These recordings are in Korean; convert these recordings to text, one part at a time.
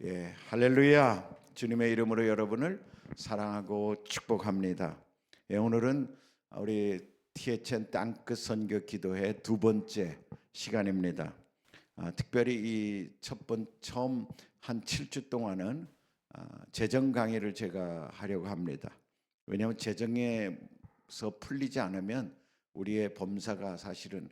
할렐루야. 주님의 이름으로 여러분을 사랑하고 축복합니다. 오늘은 우리 THN 땅끝 선교 기도회 두 번째 시간입니다. 특별히 이 처음 한 7주 동안은 재정 강의를 제가 하려고 합니다. 왜냐하면 재정에서 풀리지 않으면 우리의 범사가 사실은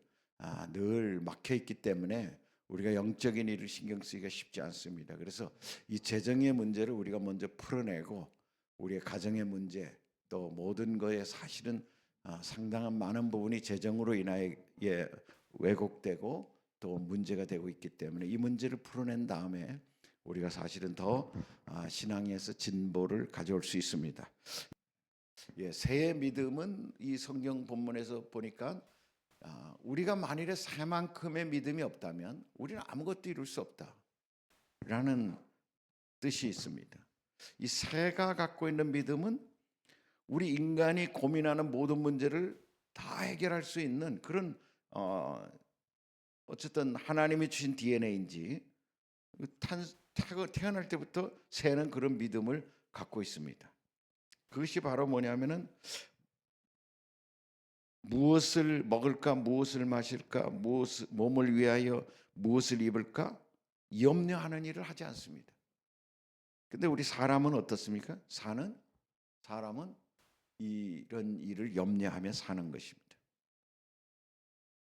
늘 막혀 있기 때문에 우리가 영적인 일을 신경 쓰기가 쉽지 않습니다. 그래서 이 재정의 문제를 우리가 먼저 풀어내고 우리의 가정의 문제 또 모든 거에 사실은 상당한 많은 부분이 재정으로 인하여 왜곡되고 또 문제가 되고 있기 때문에 이 문제를 풀어낸 다음에 우리가 사실은 더 신앙에서 진보를 가져올 수 있습니다. 새의 믿음은 이 성경 본문에서 보니까 우리가 만일에 새만큼의 믿음이 없다면 우리는 아무것도 이룰 수 없다라는 뜻이 있습니다. 이 새가 갖고 있는 믿음은 우리 인간이 고민하는 모든 문제를 다 해결할 수 있는 그런 어쨌든 하나님이 주신 DNA인지 태어날 때부터 새는 그런 믿음을 갖고 있습니다. 그것이 바로 뭐냐면은 무엇을 먹을까, 무엇을 마실까, 몸을 위하여 무엇을 입을까 염려하는 일을 하지 않습니다. 근데 우리 사람은 어떻습니까? 사람은 이런 일을 염려하며 사는 것입니다.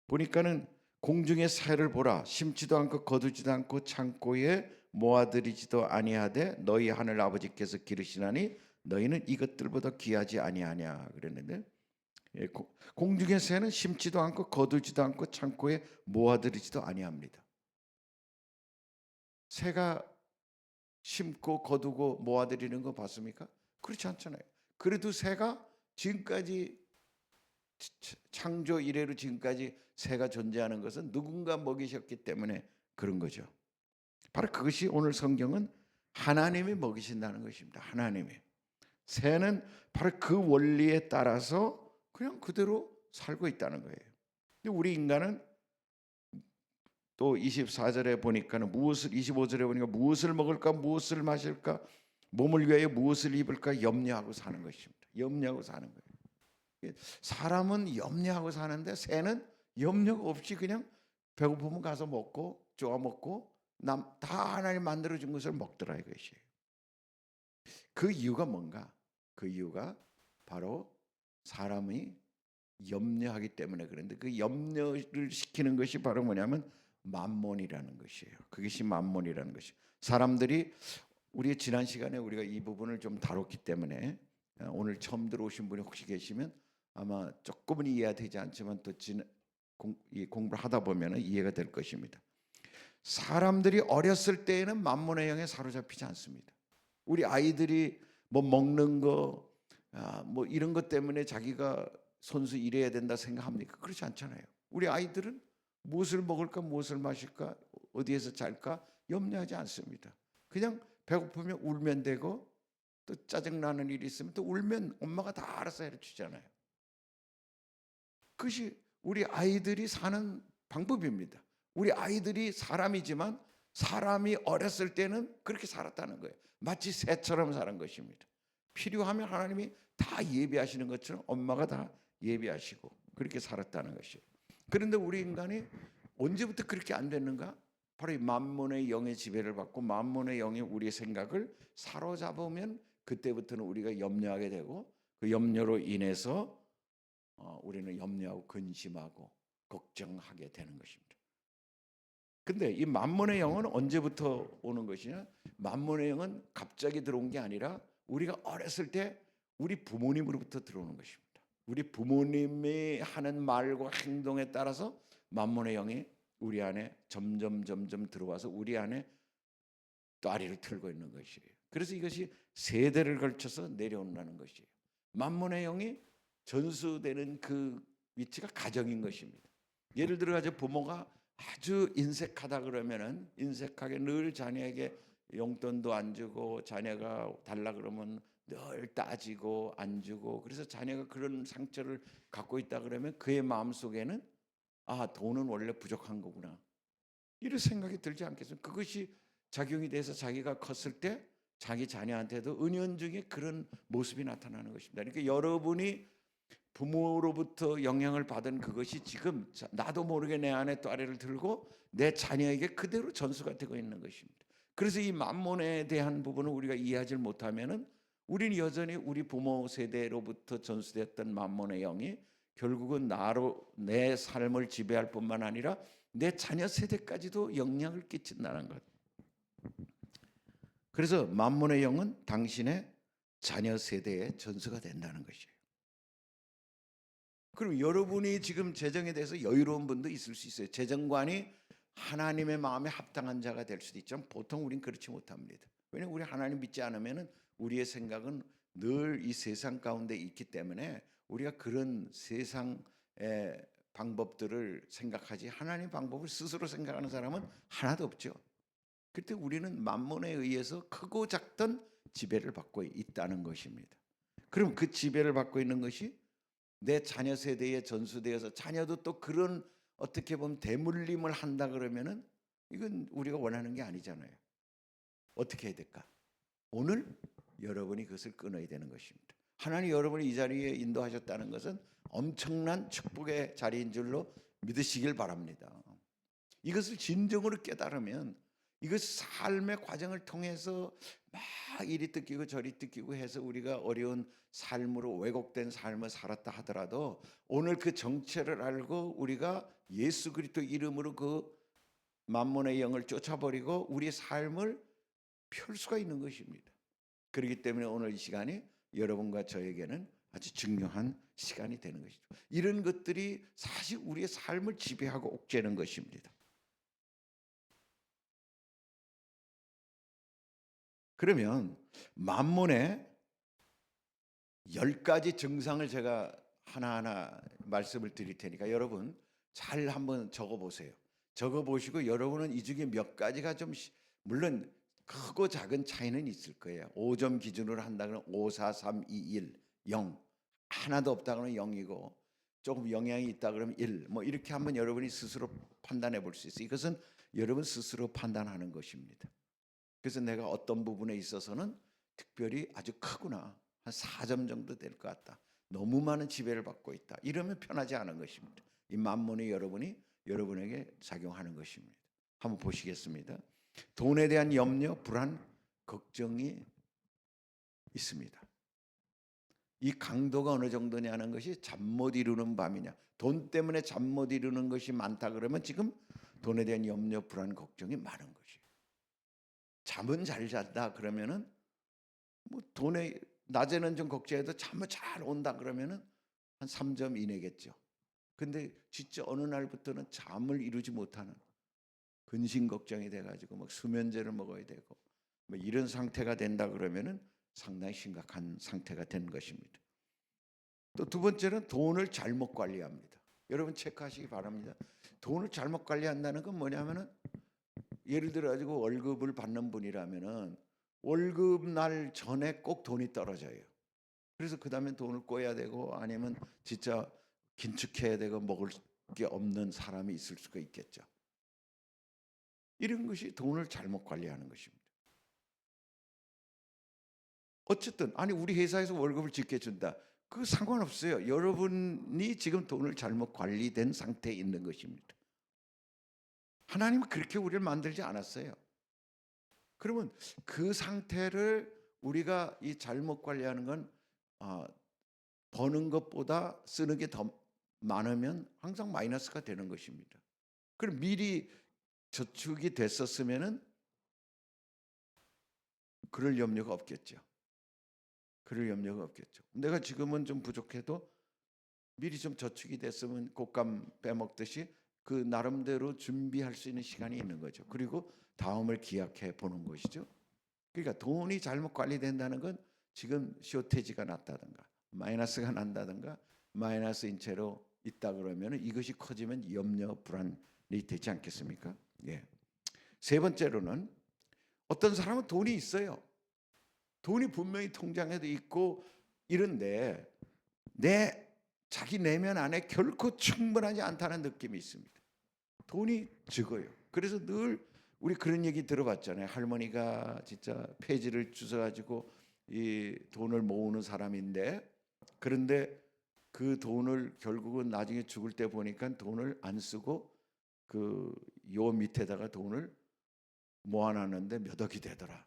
보니까는 공중의 새를 보라, 심지도 않고 거두지도 않고 창고에 모아들이지도 아니하되 너희 하늘 아버지께서 기르시나니 너희는 이것들보다 귀하지 아니하냐 그랬는데, 공중의 새는 심지도 않고 거두지도 않고 창고에 모아들이지도 아니합니다. 새가 심고 거두고 모아들이는 거 봤습니까? 그렇지 않잖아요. 그래도 새가 지금까지 창조 이래로 지금까지 새가 존재하는 것은 누군가 먹이셨기 때문에 그런 거죠. 바로 그것이 오늘 성경은 하나님이 먹이신다는 것입니다. 하나님이. 새는 바로 그 원리에 따라서 그냥 그대로 살고 있다는 거예요. 근데 우리 인간은 또 24절에 보니까는 25절에 보니까 무엇을 먹을까, 무엇을 마실까, 몸을 위하여 무엇을 입을까 염려하고 사는 것입니다. 염려하고 사는 거예요. 사람은 염려하고 사는데 새는 염려가 없이 그냥 배고프면 가서 먹고 쪼아 먹고 다 하나님 만들어 준 것을 먹더라 이것이에요. 그 이유가 뭔가? 그 이유가 바로 사람이 염려하기 때문에 그런데 그 염려를 시키는 것이 바로 뭐냐면 만몬이라는 것이에요. 그것이 만몬이라는 것이. 사람들이 우리 지난 시간에 우리가 이 부분을 좀 다뤘기 때문에 오늘 처음 들어오신 분이 혹시 계시면 아마 조금은 이해가 되지 않지만 또 공부를 하다 보면 이해가 될 것입니다. 사람들이 어렸을 때에는 만몬의 영에 사로잡히지 않습니다. 우리 아이들이 뭐 먹는 거 뭐 이런 것 때문에 자기가 손수 일해야 된다 생각합니까? 그렇지 않잖아요. 우리 아이들은 무엇을 먹을까, 무엇을 마실까, 어디에서 잘까 염려하지 않습니다. 그냥 배고프면 울면 되고 또 짜증나는 일이 있으면 또 울면 엄마가 다 알아서 해주잖아요. 그것이 우리 아이들이 사는 방법입니다. 우리 아이들이 사람이지만 사람이 어렸을 때는 그렇게 살았다는 거예요. 마치 새처럼 사는 것입니다. 필요하면 하나님이 다 예비하시는 것처럼 엄마가 다 예비하시고 그렇게 살았다는 것이에요. 그런데 우리 인간이 언제부터 그렇게 안 됐는가? 바로 이 만몬의 영의 지배를 받고 만몬의 영이 우리의 생각을 사로잡으면 그때부터는 우리가 염려하게 되고 그 염려로 인해서 우리는 염려하고 근심하고 걱정하게 되는 것입니다. 근데 이 만몬의 영은 언제부터 오는 것이냐? 만몬의 영은 갑자기 들어온 게 아니라 우리가 어렸을 때 우리 부모님으로부터 들어오는 것입니다. 우리 부모님이 하는 말과 행동에 따라서 만몬의 영이 우리 안에 점점 들어와서 우리 안에 따리를 틀고 있는 것이에요. 그래서 이것이 세대를 걸쳐서 내려온다는 것이에요. 만몬의 영이 전수되는 그 위치가 가정인 것입니다. 예를 들어 가지고 부모가 아주 인색하다 그러면은 인색하게 늘 자녀에게 용돈도 안 주고 자녀가 달라 그러면 늘 따지고 안 주고 그래서 자녀가 그런 상처를 갖고 있다 그러면 그의 마음속에는 돈은 원래 부족한 거구나 이런 생각이 들지 않겠습니까? 그것이 작용이 돼서 자기가 컸을 때 자기 자녀한테도 은연중에 그런 모습이 나타나는 것입니다. 그러니까 여러분이 부모로부터 영향을 받은 그것이 지금 나도 모르게 내 안에 또 아래를 들고 내 자녀에게 그대로 전수가 되고 있는 것입니다. 그래서 이 만몬에 대한 부분을 우리가 이해하지 못하면은 우리는 여전히 우리 부모 세대로부터 전수됐던 만몬의 영이 결국은 나로 내 삶을 지배할 뿐만 아니라 내 자녀 세대까지도 영향을 끼친다는 것. 그래서 만몬의 영은 당신의 자녀 세대에 전수가 된다는 것이에요. 그럼 여러분이 지금 재정에 대해서 여유로운 분도 있을 수 있어요. 재정관이 하나님의 마음에 합당한 자가 될 수도 있지만 보통 우린 그렇지 못합니다. 왜냐하면 우리 하나님 믿지 않으면 우리의 생각은 늘 이 세상 가운데 있기 때문에 우리가 그런 세상의 방법들을 생각하지 하나님 방법을 스스로 생각하는 사람은 하나도 없죠. 그때 우리는 만몬에 의해서 크고 작던 지배를 받고 있다는 것입니다. 그럼 그 지배를 받고 있는 것이 내 자녀 세대에 전수되어서 자녀도 또 그런 어떻게 보면 대물림을 한다 그러면은 이건 우리가 원하는 게 아니잖아요. 어떻게 해야 될까? 오늘 여러분이 그것을 끊어야 되는 것입니다. 하나님 여러분이 이 자리에 인도하셨다는 것은 엄청난 축복의 자리인 줄로 믿으시길 바랍니다. 이것을 진정으로 깨달으면 이것 삶의 과정을 통해서 막 이리 뜯기고 저리 뜯기고 해서 우리가 어려운 삶으로 왜곡된 삶을 살았다 하더라도 오늘 그 정체를 알고 우리가 예수 그리스도 이름으로 그 만몬의 영을 쫓아버리고 우리의 삶을 펼 수가 있는 것입니다. 그렇기 때문에 오늘 이 시간이 여러분과 저에게는 아주 중요한 시간이 되는 것이죠. 이런 것들이 사실 우리의 삶을 지배하고 옥죄는 것입니다. 그러면 만몬의 10가지 증상을 제가 하나하나 말씀을 드릴 테니까 여러분 잘 한번 적어보세요. 적어보시고 여러분은 이 중에 몇 가지가 좀 물론 크고 작은 차이는 있을 거예요. 5점 기준으로 한다 그러면 5, 4, 3, 2, 1, 0 하나도 없다 그러면 0이고 조금 영향이 있다 그러면 1 뭐 이렇게 한번 여러분이 스스로 판단해 볼 수 있어요. 이것은 여러분 스스로 판단하는 것입니다. 그래서 내가 어떤 부분에 있어서는 특별히 아주 크구나 한 4점 정도 될 것 같다. 너무 많은 지배를 받고 있다. 이러면 편하지 않은 것입니다. 이 만몬이 여러분에게 작용하는 것입니다. 한번 보시겠습니다. 돈에 대한 염려, 불안, 걱정이 있습니다. 이 강도가 어느 정도냐는 것이 잠 못 이루는 밤이냐. 돈 때문에 잠 못 이루는 것이 많다 그러면 지금 돈에 대한 염려, 불안, 걱정이 많은 것이에요. 잠은 잘 잤다 그러면은 뭐 돈에 낮에는 좀 걱정해도 잠은 잘 온다 그러면은 한 3점 이내겠죠. 근데 진짜 어느 날부터는 잠을 이루지 못하는 근심 걱정이 돼가지고 막 수면제를 먹어야 되고 뭐 이런 상태가 된다 그러면은 상당히 심각한 상태가 되는 것입니다. 또 두 번째는 돈을 잘못 관리합니다. 여러분 체크하시기 바랍니다. 돈을 잘못 관리한다는 건 뭐냐면은 예를 들어 가지고 월급을 받는 분이라면은 월급 날 전에 꼭 돈이 떨어져요. 그래서 그 다음에 돈을 꿔야 되고 아니면 진짜 긴축해야 되고 먹을 게 없는 사람이 있을 수가 있겠죠. 이런 것이 돈을 잘못 관리하는 것입니다. 어쨌든 아니 우리 회사에서 월급을 적게 준다. 그 상관없어요. 여러분이 지금 돈을 잘못 관리된 상태에 있는 것입니다. 하나님은 그렇게 우리를 만들지 않았어요. 그러면 그 상태를 우리가 이 잘못 관리하는 건 버는 것보다 쓰는 게 더 많으면 항상 마이너스가 되는 것입니다. 그럼 미리 저축이 됐었으면은 그럴 염려가 없겠죠. 그럴 염려가 없겠죠. 내가 지금은 좀 부족해도 미리 좀 저축이 됐으면 곶감 빼먹듯이 그 나름대로 준비할 수 있는 시간이 있는 거죠. 그리고 다음을 기약해 보는 것이죠. 그러니까 돈이 잘못 관리된다는 건 지금 쇼테지가 났다든가 마이너스가 난다든가 마이너스인 채로 있다 그러면 이것이 커지면 염려 불안이 되지 않겠습니까? 예. 세 번째로는 어떤 사람은 돈이 있어요. 돈이 분명히 통장에도 있고 이런데 내 자기 내면 안에 결코 충분하지 않다는 느낌이 있습니다. 돈이 적어요. 그래서 늘 우리 그런 얘기 들어봤잖아요. 할머니가 진짜 폐지를 주워가지고 이 돈을 모으는 사람인데, 그런데 그 돈을 결국은 나중에 죽을 때 보니까 돈을 안 쓰고 그 요 밑에다가 돈을 모아놨는데 몇 억이 되더라.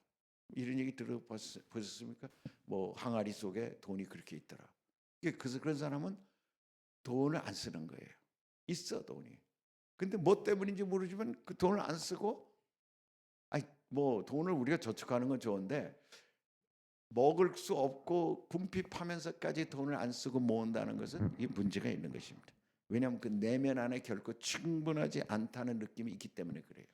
이런 얘기 들어보셨습니까? 뭐 항아리 속에 돈이 그렇게 있더라. 그래서 그런 사람은 돈을 안 쓰는 거예요. 있어 돈이. 근데 뭐 때문인지 모르지만 그 돈을 안 쓰고, 아니 뭐 돈을 우리가 저축하는 건 좋은데 먹을 수 없고 궁핍하면서까지 돈을 안 쓰고 모은다는 것은 이 문제가 있는 것입니다. 왜냐하면 그 내면 안에 결코 충분하지 않다는 느낌이 있기 때문에 그래요.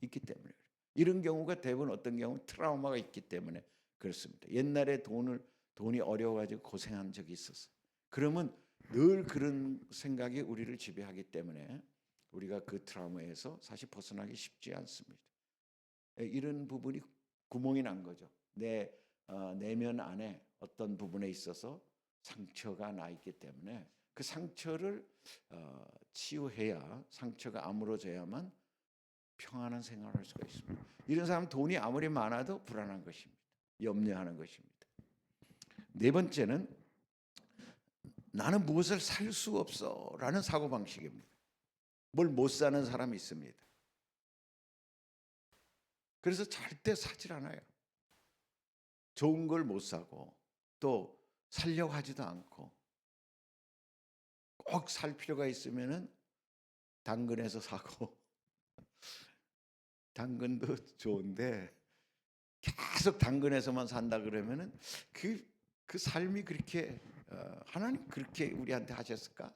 있기 때문에 그래요. 이런 경우가 대부분 어떤 경우 트라우마가 있기 때문에 그렇습니다. 옛날에 돈이 어려워가지고 고생한 적이 있었어요. 그러면 늘 그런 생각이 우리를 지배하기 때문에 우리가 그 트라우마에서 사실 벗어나기 쉽지 않습니다. 이런 부분이 구멍이 난 거죠. 내 내면 안에 어떤 부분에 있어서 상처가 나 있기 때문에 그 상처를 치유해야, 상처가 아물어져야만 평안한 생활을 할 수가 있습니다. 이런 사람은 돈이 아무리 많아도 불안한 것입니다. 염려하는 것입니다. 네 번째는 나는 무엇을 살 수 없어라는 사고방식입니다. 뭘 못 사는 사람이 있습니다. 그래서 절대 사질 않아요. 좋은 걸 못 사고 또 살려고 하지도 않고, 꼭 살 필요가 있으면은 당근에서 사고 당근도 좋은데 계속 당근에서만 산다 그러면은 그 삶이 그렇게 하나님 그렇게 우리한테 하셨을까?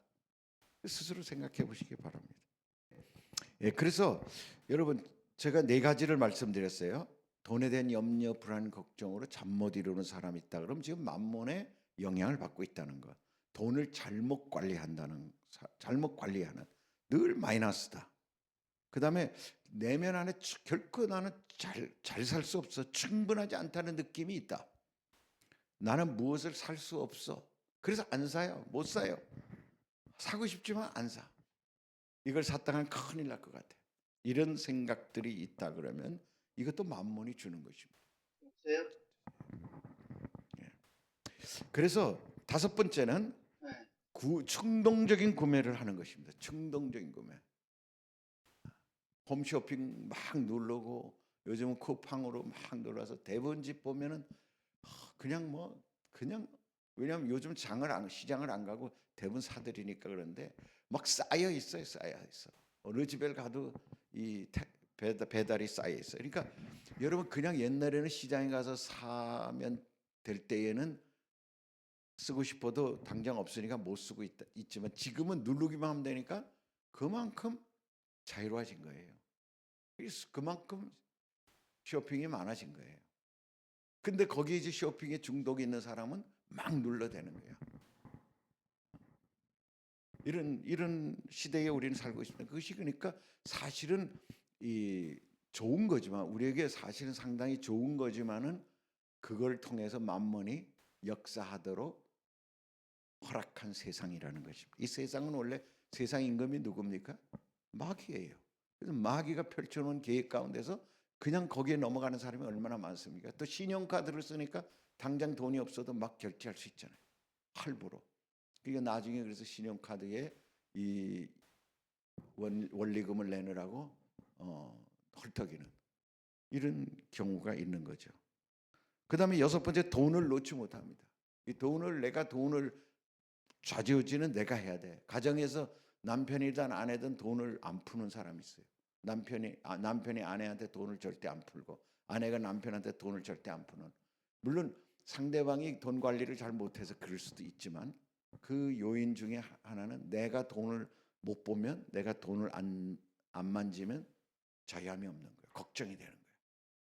스스로 생각해 보시기 바랍니다. 예, 그래서 여러분 제가 네 가지를 말씀드렸어요. 돈에 대한 염려, 불안, 걱정으로 잠 못 이루는 사람이 있다. 그럼 지금 만몬의 영향을 받고 있다는 것. 돈을 잘못 관리하는 늘 마이너스다. 그다음에 내면 안에 결코 나는 잘 살 수 없어. 충분하지 않다는 느낌이 있다. 나는 무엇을 살 수 없어. 그래서 안 사요. 못 사요. 사고 싶지만 안 사. 이걸 샀다간 큰일 날 것 같아. 이런 생각들이 있다 그러면 이것도 만몬이 주는 것입니다. 예. 그래서 다섯 번째는 충동적인 구매를 하는 것입니다. 충동적인 구매. 홈쇼핑 막 누르고 요즘은 쿠팡으로 막 눌러서 대부분 집 보면은 그냥 왜냐하면 요즘 시장을 안 가고 대부분 사들이니까 그런데 막 쌓여 있어요. 어느 집에 가도 이 배달이 쌓여 있어요. 그러니까 여러분 그냥 옛날에는 시장에 가서 사면 될 때에는 쓰고 싶어도 당장 없으니까 못 쓰고 있지만 지금은 누르기만 하면 되니까 그만큼 자유로워진 거예요. 그래서 그만큼 쇼핑이 많아진 거예요. 근데 거기에 이제 쇼핑에 중독이 있는 사람은 막 눌러대는 거예요. 이런 시대에 우리는 살고 있습니다. 그것이 그러니까 사실은 이 좋은 거지만 우리에게 사실은 상당히 좋은 거지만은 그걸 통해서 만몬이 역사하도록 허락한 세상이라는 것입니다. 이 세상은 원래 세상 임금이 누굽니까? 마귀예요. 그래서 마귀가 펼쳐놓은 계획 가운데서 그냥 거기에 넘어가는 사람이 얼마나 많습니까? 또 신용카드를 쓰니까 당장 돈이 없어도 막 결제할 수 있잖아요. 할부로. 그러니까 나중에 그래서 신용카드에 이 원리금을 내느라고 헐떡이는 이런 경우가 있는 거죠. 그 다음에 여섯 번째, 돈을 놓지 못합니다. 이 내가 돈을 좌지우지는 내가 해야 돼. 가정에서 남편이든 아내든 돈을 안 푸는 사람이 있어요. 남편이 아내한테 돈을 절대 안 풀고 아내가 남편한테 돈을 절대 안 푸는. 물론 상대방이 돈 관리를 잘 못해서 그럴 수도 있지만 그 요인 중에 하나는 내가 돈을 못 보면, 내가 돈을 안 만지면 자유함이 없는 거예요. 걱정이 되는 거예요.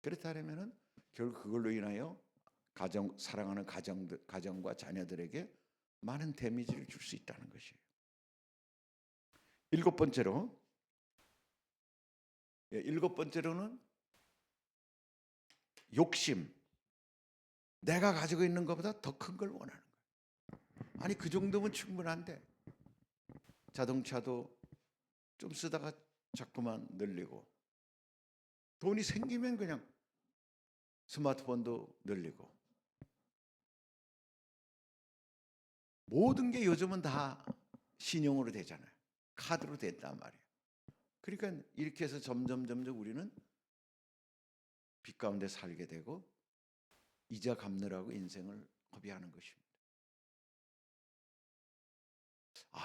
그렇다면은 결국 그걸로 인하여 사랑하는 가정과 자녀들에게 많은 데미지를 줄 수 있다는 것이에요. 일곱 번째로는 욕심. 내가 가지고 있는 것보다 더 큰 걸 원하는 거예요. 아니 그 정도면 충분한데 자동차도 좀 쓰다가 자꾸만 늘리고 돈이 생기면 그냥 스마트폰도 늘리고 모든 게 요즘은 다 신용으로 되잖아요. 카드로 됐단 말이에요. 그러니까 이렇게 해서 점점 우리는 빚 가운데 살게 되고 이자 갚느라고 인생을 허비하는 것입니다.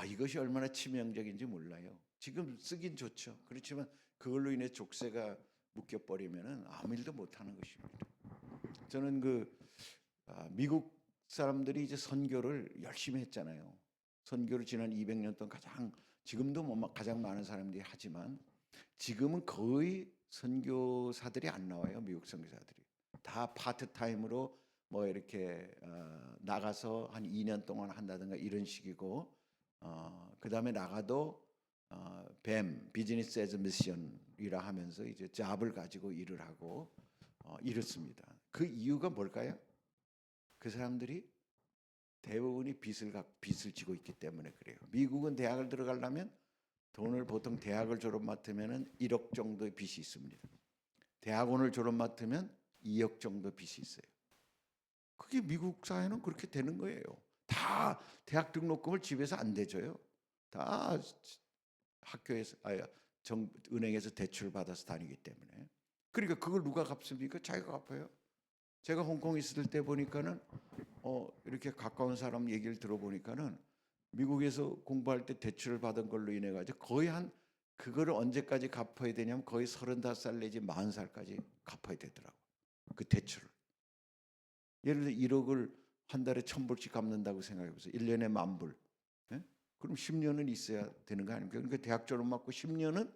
이것이 얼마나 치명적인지 몰라요. 지금 쓰긴 좋죠. 그렇지만 그걸로 인해 족쇄가 묶여버리면 아무 일도 못하는 것입니다. 저는 미국 사람들이 이제 선교를 열심히 했잖아요. 선교를 지난 200년 동안 지금도 뭐 가장 많은 사람들이 하지만 지금은 거의 선교사들이 안 나와요. 미국 선교사들이 다 파트타임으로 뭐 이렇게 나가서 한 2년 동안 한다든가 이런 식이고, 그 다음에 나가도 비즈니스 에즈 미션이라 하면서 이제 잡을 가지고 일을 하고 이렇습니다. 그 이유가 뭘까요? 그 사람들이 대부분이 빚을 지고 있기 때문에 그래요. 미국은 대학을 들어가려면 돈을 보통 대학을 졸업 맡으면 1억 정도의 빚이 있습니다. 대학원을 졸업 맡으면 2억 정도 빚이 있어요. 그게 미국 사회는 그렇게 되는 거예요. 다 대학 등록금을 집에서 안 대줘요. 다 학교에서 은행에서 대출 받아서 다니기 때문에. 그러니까 그걸 누가 갚습니까? 자기가 갚아요. 제가 홍콩에 있을 때 보니까는 이렇게 가까운 사람 얘기를 들어보니까는 미국에서 공부할 때 대출을 받은 걸로 인해 가지고 거의 그거를 언제까지 갚아야 되냐면 거의 35살 내지 40살까지 갚아야 되더라고. 그 대출을. 예를 들어 1억을 한 달에 1,000불씩 갚는다고 생각해 보세요. 1년에 10,000불. 예? 그럼 10년은 있어야 되는 거 아닙니까? 그러니까 대학 졸업 맞고 10년은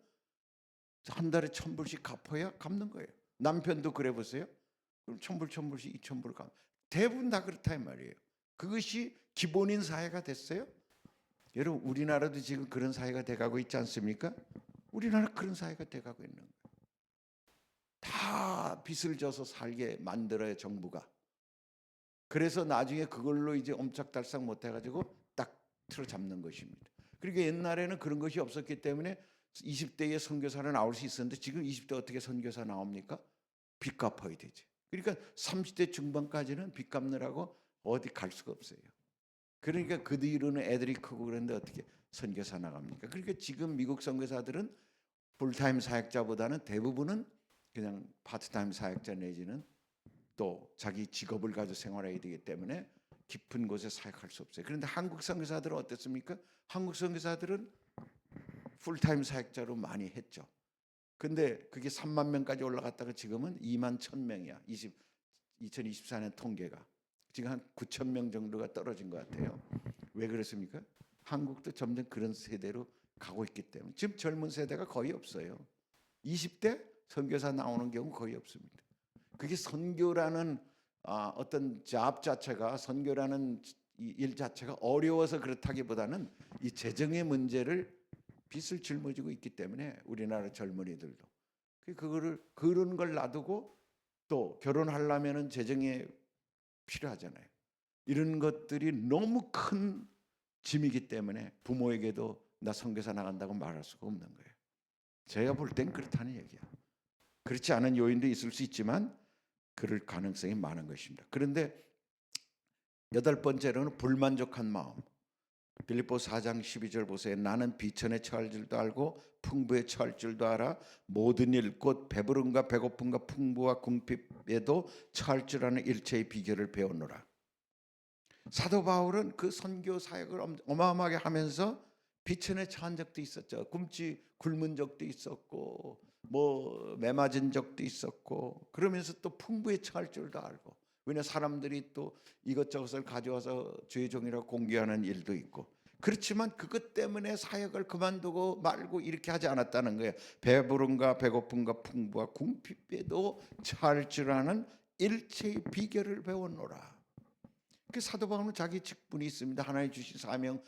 한 달에 1,000불씩 갚아야 갚는 거예요. 남편도 그래 보세요. 그럼 1,000불씩 2,000불 갚. 대부분 다 그렇다 이 말이에요. 그것이 기본인 사회가 됐어요. 여러분 우리나라도 지금 그런 사회가 돼가고 있지 않습니까? 우리나라 그런 사회가 돼가고 있는 거예요. 다 빚을 져서 살게 만들어요 정부가. 그래서 나중에 그걸로 이제 옴짝달싹 못해가지고 딱 틀어잡는 것입니다. 그러니까 옛날에는 그런 것이 없었기 때문에 20대에 선교사를 나올 수 있었는데 지금 20대 어떻게 선교사 나옵니까? 빚 갚아야 되지. 그러니까 30대 중반까지는 빚 갚느라고 어디 갈 수가 없어요. 그러니까 그 뒤로는 애들이 크고 그런데 어떻게 선교사 나갑니까? 그러니까 지금 미국 선교사들은 풀타임 사역자보다는 대부분은 그냥 파트타임 사역자 내지는 또 자기 직업을 가지고 생활해야 되기 때문에 깊은 곳에 사역할 수 없어요. 그런데 한국 선교사들은 어땠습니까? 한국 선교사들은 풀타임 사역자로 많이 했죠. 근데 그게 3만 명까지 올라갔다가 지금은 2만 1,000명이야. 2024년 통계가. 지금 한 9천 명 정도가 떨어진 것 같아요. 왜 그렇습니까? 한국도 점점 그런 세대로 가고 있기 때문에 지금 젊은 세대가 거의 없어요. 20대 선교사 나오는 경우 거의 없습니다. 그게 선교라는 어떤 잡 자체가 선교라는 일 자체가 어려워서 그렇다기보다는 이 재정의 문제를 빚을 짊어지고 있기 때문에 우리나라 젊은이들도 그런 걸 놔두고 또 결혼하려면은 재정이 필요하잖아요. 이런 것들이 너무 큰 짐이기 때문에 부모에게도 나 선교사 나간다고 말할 수가 없는 거예요. 제가 볼 땐 그렇다는 얘기야. 그렇지 않은 요인도 있을 수 있지만 그럴 가능성이 많은 것입니다. 그런데 8번째로는 불만족한 마음. 빌립보서 4장 12절 보세요. 나는 비천에 처할 줄도 알고 풍부에 처할 줄도 알아 모든 일 곧 배부름과 배고픔과 풍부와 궁핍에도 처할 줄 아는 일체의 비결을 배웠노라. 사도 바울은 그 선교 사역을 어마어마하게 하면서 비천에 처한 적도 있었죠. 굶은 적도 있었고 뭐 매맞은 적도 있었고 그러면서 또 풍부에 처할 줄도 알고 왜냐 사람들이 또 이것저것을 가져와서 주의 종이라고 공개하는 일도 있고 그렇지만 그것 때문에 사역을 그만두고 말고 이렇게 하지 않았다는 거예요. 배부름과 배고픔과 풍부와 궁핍에도 처할 줄 아는 일체의 비결을 배웠노라. 그 사도 바울은 자기 직분이 있습니다. 하나님 주신 사명을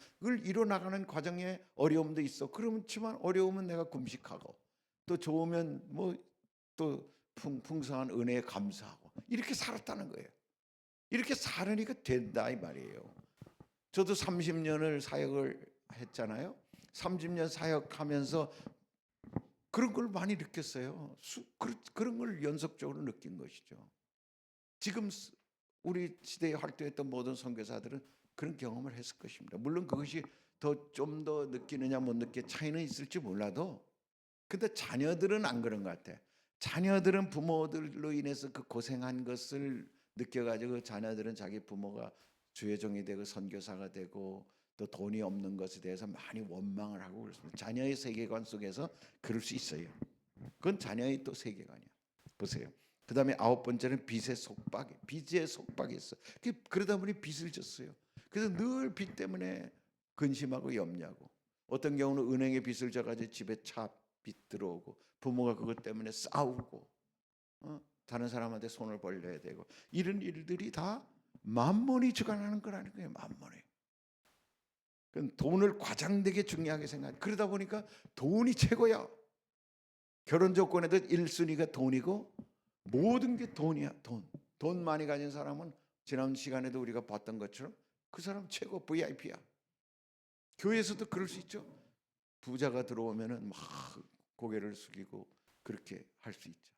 이뤄나가는 과정에 어려움도 있어. 그렇지만 어려우면 내가 금식하고 또 좋으면 뭐 또 풍성한 은혜에 감사하고 이렇게 살았다는 거예요. 이렇게 살으니까 된다 이 말이에요. 저도 30년을 사역을 했잖아요. 30년 사역하면서 그런 걸 많이 느꼈어요. 그런 걸 연속적으로 느낀 것이죠. 지금 우리 시대에 활동했던 모든 선교사들은 그런 경험을 했을 것입니다. 물론 그것이 좀 더 느끼느냐 못 느끼 차이는 있을지 몰라도, 근데 자녀들은 안 그런 것 같아. 자녀들은 부모들로 인해서 그 고생한 것을 느껴가지고 자녀들은 자기 부모가 주의 종이 되고 선교사가 되고 또 돈이 없는 것에 대해서 많이 원망을 하고 그렇습니다. 자녀의 세계관 속에서 그럴 수 있어요. 그건 자녀의 또 세계관이야. 보세요. 그 다음에 9번째는 빚의 속박이 있어. 그러다 보니 빚을 졌어요. 그래서 늘 빚 때문에 근심하고 염려하고, 어떤 경우는 은행에 빚을 져가지고 집에 차 빚 들어오고, 부모가 그것 때문에 싸우고, 다른 사람한테 손을 벌려야 되고, 이런 일들이 다 만몬이 주관하는 거라는 거예요. 만몬이. 돈을 과장되게 중요하게 생각. 그러다 보니까 돈이 최고야. 결혼 조건에도 1순위가 돈이고 모든 게 돈이야. 돈 많이 가진 사람은 지난 시간에도 우리가 봤던 것처럼 그 사람 최고 VIP야. 교회에서도 그럴 수 있죠. 부자가 들어오면은 막 고개를 숙이고 그렇게 할 수 있죠.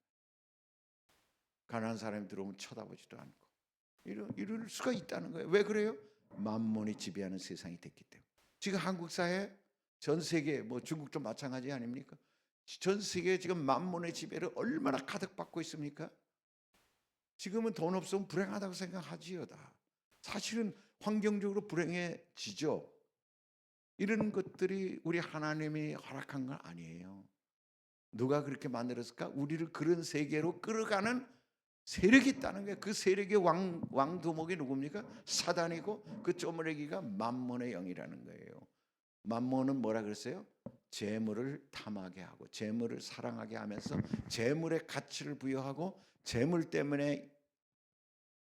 가난한 사람이 들어오면 쳐다보지도 않고 이럴 수가 있다는 거예요. 왜 그래요? 만몬이 지배하는 세상이 됐기 때문에. 지금 한국 사회, 전 세계, 뭐 중국도 마찬가지 아닙니까? 전 세계에 지금 만몬의 지배를 얼마나 가득 받고 있습니까? 지금은 돈 없으면 불행하다고 생각하지요. 다 사실은 환경적으로 불행해지죠. 이런 것들이 우리 하나님이 허락한 건 아니에요. 누가 그렇게 만들었을까? 우리를 그런 세계로 끌어가는 세력이 있다는 거예요. 그 세력의 왕두목이 누굽니까? 사단이고 그 쪼무레기가 만몬의 영이라는 거예요. 만몬은 뭐라 그랬어요? 재물을 탐하게 하고 재물을 사랑하게 하면서 재물의 가치를 부여하고 재물 때문에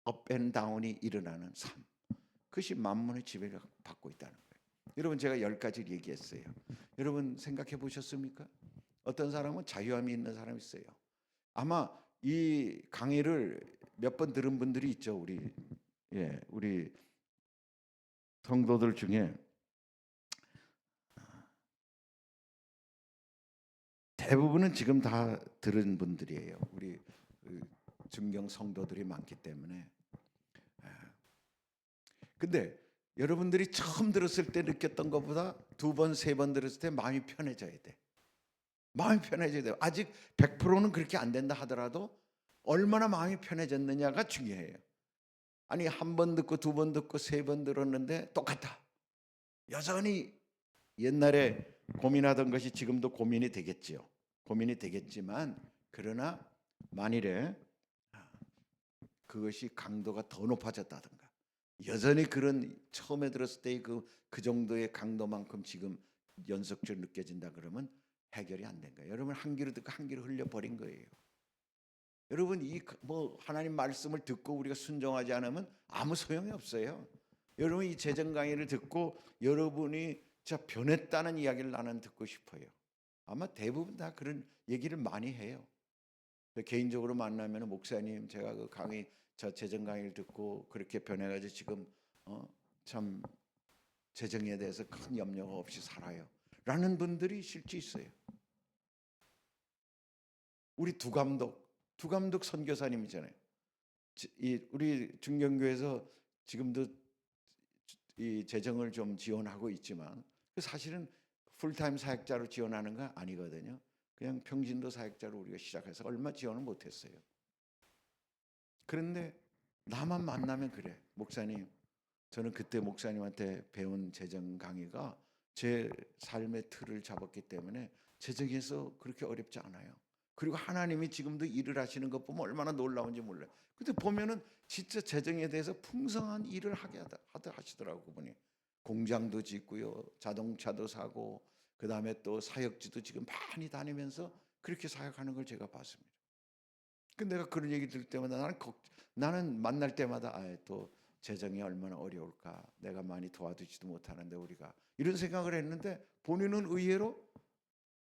업앤다운이 일어나는 삶, 그것이 만몬의 지배를 받고 있다는 거예요. 여러분, 제가 10가지를 얘기했어요. 여러분 생각해 보셨습니까? 어떤 사람은 자유함이 있는 사람이 있어요. 아마 이 강의를 몇 번 들은 분들이 있죠. 우리 성도들 중에 대부분은 지금 다 들은 분들이에요. 우리 증경 성도들이 많기 때문에. 근데 여러분들이 처음 들었을 때 느꼈던 것보다 2번, 3번 들었을 때 마음이 편해져야 돼. 마음이 편해져야 돼요. 아직 100%는 그렇게 안 된다 하더라도 얼마나 마음이 편해졌느냐가 중요해요. 아니, 1번 듣고 2번 듣고 3번 들었는데 똑같아. 여전히 옛날에 고민하던 것이 지금도 고민이 되겠지요. 고민이 되겠지만, 그러나 만일에 그것이 강도가 더 높아졌다든가, 여전히 그런 처음에 들었을 때의 그 정도의 강도만큼 지금 연속적으로 느껴진다 그러면 해결이 안 된 거예요. 여러분, 한 귀로 듣고 한 귀로 흘려버린 거예요. 여러분, 하나님 말씀을 듣고 우리가 순종하지 않으면 아무 소용이 없어요. 여러분, 이 재정 강의를 듣고 여러분이 진짜 변했다는 이야기를 나는 듣고 싶어요. 아마 대부분 다 그런 얘기를 많이 해요. 개인적으로 만나면 목사님, 제가 그 강의, 저 재정 강의를 듣고 그렇게 변해가지고 지금 참 재정에 대해서 큰 염려가 없이 살아요 라는 분들이 실제 있어요. 우리 두 감독 선교사님이잖아요. 우리 중경교에서 지금도 이 재정을 좀 지원하고 있지만 사실은 풀타임 사역자로 지원하는 거 아니거든요. 그냥 평진도 사역자로 우리가 시작해서 얼마 지원을 못했어요. 그런데 나만 만나면 그래. 목사님, 저는 그때 목사님한테 배운 재정 강의가 제 삶의 틀을 잡았기 때문에 재정에서 그렇게 어렵지 않아요. 그리고 하나님이 지금도 일을 하시는 것 보면 얼마나 놀라운지 몰라요. 근데 보면은 진짜 재정에 대해서 풍성한 일을 하시더라고. 그분이 공장도 짓고요, 자동차도 사고, 그 다음에 또 사역지도 지금 많이 다니면서 그렇게 사역하는 걸 제가 봤습니다. 근데 내가 그런 얘기 들을 때마다 나는 만날 때마다 또 재정이 얼마나 어려울까, 내가 많이 도와주지도 못하는데 우리가, 이런 생각을 했는데 본인은 의외로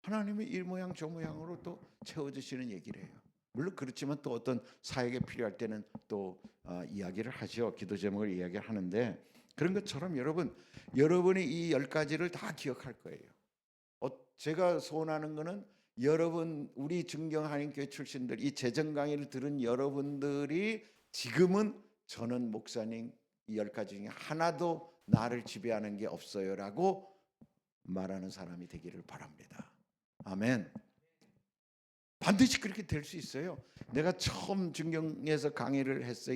하나님이 이 모양 저 모양으로 또 채워주시는 얘기를 해요. 물론 그렇지만 또 어떤 사역에 필요할 때는 또 이야기를 하죠. 기도 제목을 이야기를 하는데, 그런 것처럼 여러분이 이 10가지를 다 기억할 거예요. 제가 소원하는 거는 여러분 우리 증경한인교회 출신들 이 재정 강의를 들은 여러분들이 지금은 저는 목사님 이 10가지 중에 하나도 나를 지배하는 게 없어요라고 말하는 사람이 되기를 바랍니다. 아멘. 반드시 그렇게 될 수 있어요. 내가 처음 증경에서 강의를 했어요.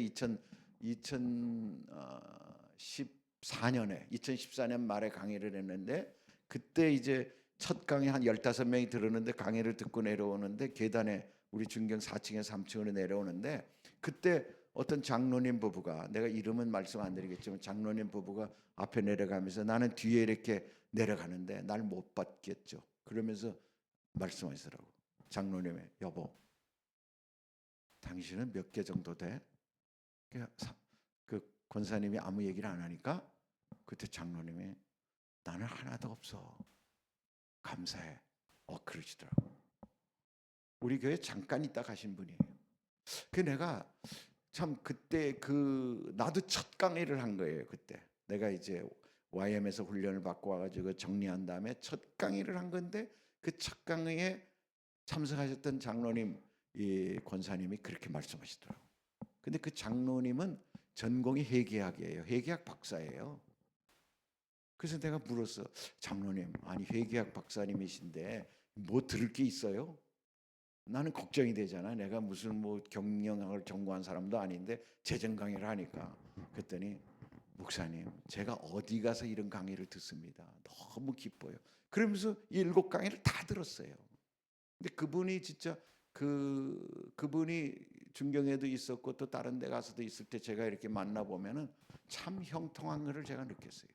2014년 말에 강의를 했는데 그때 이제 첫 강의 한 15명이 들었는데 강의를 듣고 내려오는데 계단에 우리 증경 4층에서 3층으로 내려오는데 그때 어떤 장로님 부부가 내가 이름은 말씀 안 드리겠지만 장로님 부부가 앞에 내려가면서 나는 뒤에 이렇게 내려가는데 날 못 받겠죠. 그러면서 말씀하시더라고. 장로님의 여보, 당신은 몇 개 정도 돼? 그 권사님이 아무 얘기를 안 하니까 그때 장로님이 나는 하나도 없어. 감사해. 그러시더라고. 우리 교회 잠깐 있다 가신 분이에요. 그 내가 참 그때 나도 첫 강의를 한 거예요. 그때 내가 이제 YM에서 훈련을 받고 와가지고 정리한 다음에 첫 강의를 한 건데 그 첫 강의에 참석하셨던 장로님 이 권사님이 그렇게 말씀하시더라고요. 근데 그 장로님은 전공이 회계학이에요. 회계학 박사예요. 그래서 내가 물었어. 장로님, 아니 회계학 박사님이신데 뭐 들을 게 있어요? 나는 걱정이 되잖아. 내가 무슨 뭐 경영학을 전공한 사람도 아닌데 재정 강의를 하니까. 그랬더니 목사님, 제가 어디 가서 이런 강의를 듣습니다. 너무 기뻐요. 그러면서 7강의를 다 들었어요. 근데 그분이 진짜 그분이 중경에도 있었고 또 다른 데 가서도 있을 때 제가 이렇게 만나 보면은 참 형통한 것을 제가 느꼈어요.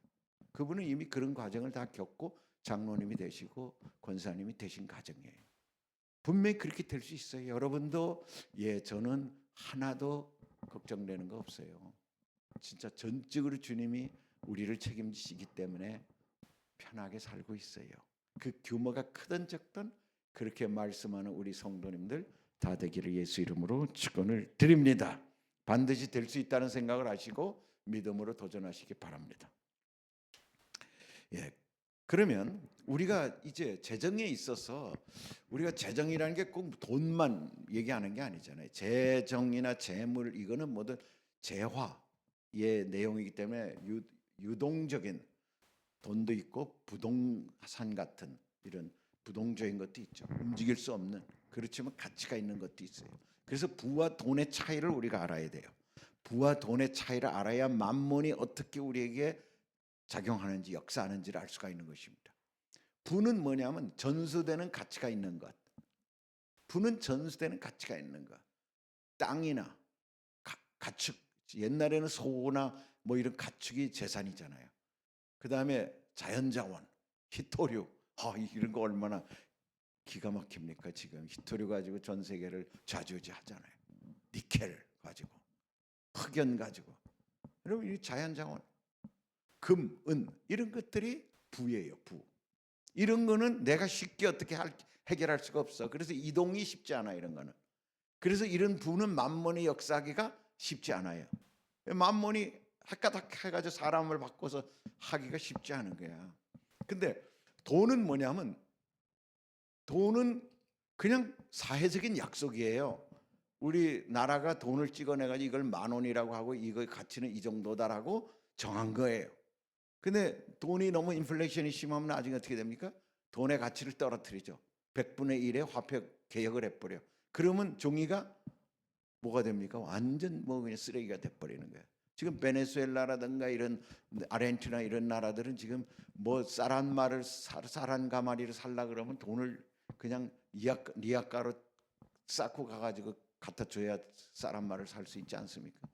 그분은 이미 그런 과정을 다 겪고 장로님이 되시고 권사님이 되신 가정이에요. 분명히 그렇게 될 수 있어요. 여러분도 저는 하나도 걱정되는 거 없어요. 진짜 전적으로 주님이 우리를 책임지시기 때문에 편하게 살고 있어요. 그 규모가 크든 적든 그렇게 말씀하는 우리 성도님들 다 되기를 예수 이름으로 축원을 드립니다. 반드시 될 수 있다는 생각을 하시고 믿음으로 도전하시기 바랍니다. 그러면 우리가 이제 재정에 있어서 우리가 재정이라는 게 꼭 돈만 얘기하는 게 아니잖아요. 재정이나 재물 이거는 뭐든 재화의 내용이기 때문에 유동적인 돈도 있고 부동산 같은 이런 부동적인 것도 있죠. 움직일 수 없는 그렇지만 가치가 있는 것도 있어요. 그래서 부와 돈의 차이를 우리가 알아야 돼요. 부와 돈의 차이를 알아야 만몬이 어떻게 우리에게 작용하는지 역사하는지를 알 수가 있는 것입니다. 부는 뭐냐면 전수되는 가치가 있는 것. 부는 전수되는 가치가 있는 것. 땅이나 가축, 옛날에는 소나 뭐 이런 가축이 재산이잖아요. 그 다음에 자연자원, 희토류, 이런 거 얼마나 기가 막힙니까? 지금 희토류 가지고 전 세계를 좌지우지하잖아요. 니켈 가지고, 흑연 가지고, 여러분 이 자연자원, 금, 은 이런 것들이 부예요. 부. 이런 거는 내가 쉽게 어떻게 해결할 수가 없어. 그래서 이동이 쉽지 않아 이런 거는. 그래서 이런 부는 만몬이 역사하기가 쉽지 않아요. 만몬이 헷가닥 해가지고 사람을 바꿔서 하기가 쉽지 않은 거야. 근데 돈은 뭐냐면 돈은 그냥 사회적인 약속이에요. 우리 나라가 돈을 찍어내가지고 이걸 10,000원이라고 하고 이거의 가치는 이 정도다라고 정한 거예요. 근데 돈이 너무 인플레이션이 심하면 나중에 어떻게 됩니까? 돈의 가치를 떨어뜨리죠. 100분의 1의 화폐 개혁을 해버려. 그러면 종이가 뭐가 됩니까? 완전 뭐 그냥 쓰레기가 돼버리는 거예요. 지금 베네수엘라라든가 이런 아르헨티나 이런 나라들은 지금 뭐 쌀한 가마리를 살라 그러면 돈을 그냥 니아가로 쌓고 가가지고 갖다 줘야 쌀 한 마리를 살 수 있지 않습니까?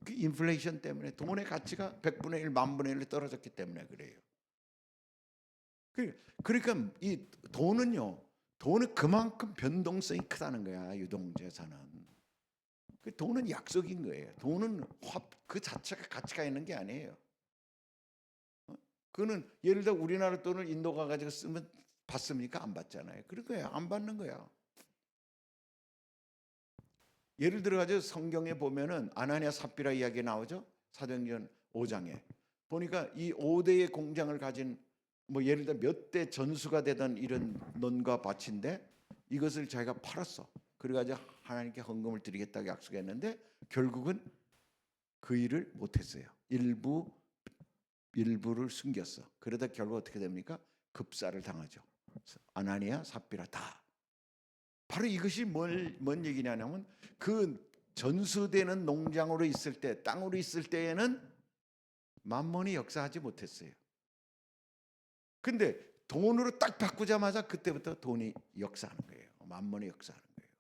그 인플레이션 때문에 돈의 가치가 100분의 1, 10,000분의 1로 떨어졌기 때문에 그래요. 그러니까 이 돈은 그만큼 변동성이 크다는 거야. 유동재산은. 그 돈은 약속인 거예요. 돈은 그 자체가 가치가 있는 게 아니에요. 그거는 예를 들어 우리나라 돈을 인도 가가지고 쓰면 받습니까? 안 받잖아요. 그런 거야. 안 받는 거야. 예를 들어 가지고 성경에 보면은 아나니아 삽비라 이야기 나오죠. 사도행전 5장에 보니까 이 5대의 공장을 가진 뭐 예를 들어 몇 대 전수가 되던 이런 논과 밭인데 이것을 자기가 팔았어. 그래가지고 하나님께 헌금을 드리겠다고 약속했는데 결국은 그 일을 못했어요. 일부를 숨겼어. 그러다 결국 어떻게 됩니까? 급사를 당하죠. 아나니아, 삽비라 다. 바로 이것이 뭔 얘기냐면 그 전수되는 농장으로 있을 때, 땅으로 있을 때에는 만몬이 역사하지 못했어요. 근데 돈으로 딱 바꾸자마자 그때부터 돈이 역사하는 거예요. 만몬이 역사하는 거예요.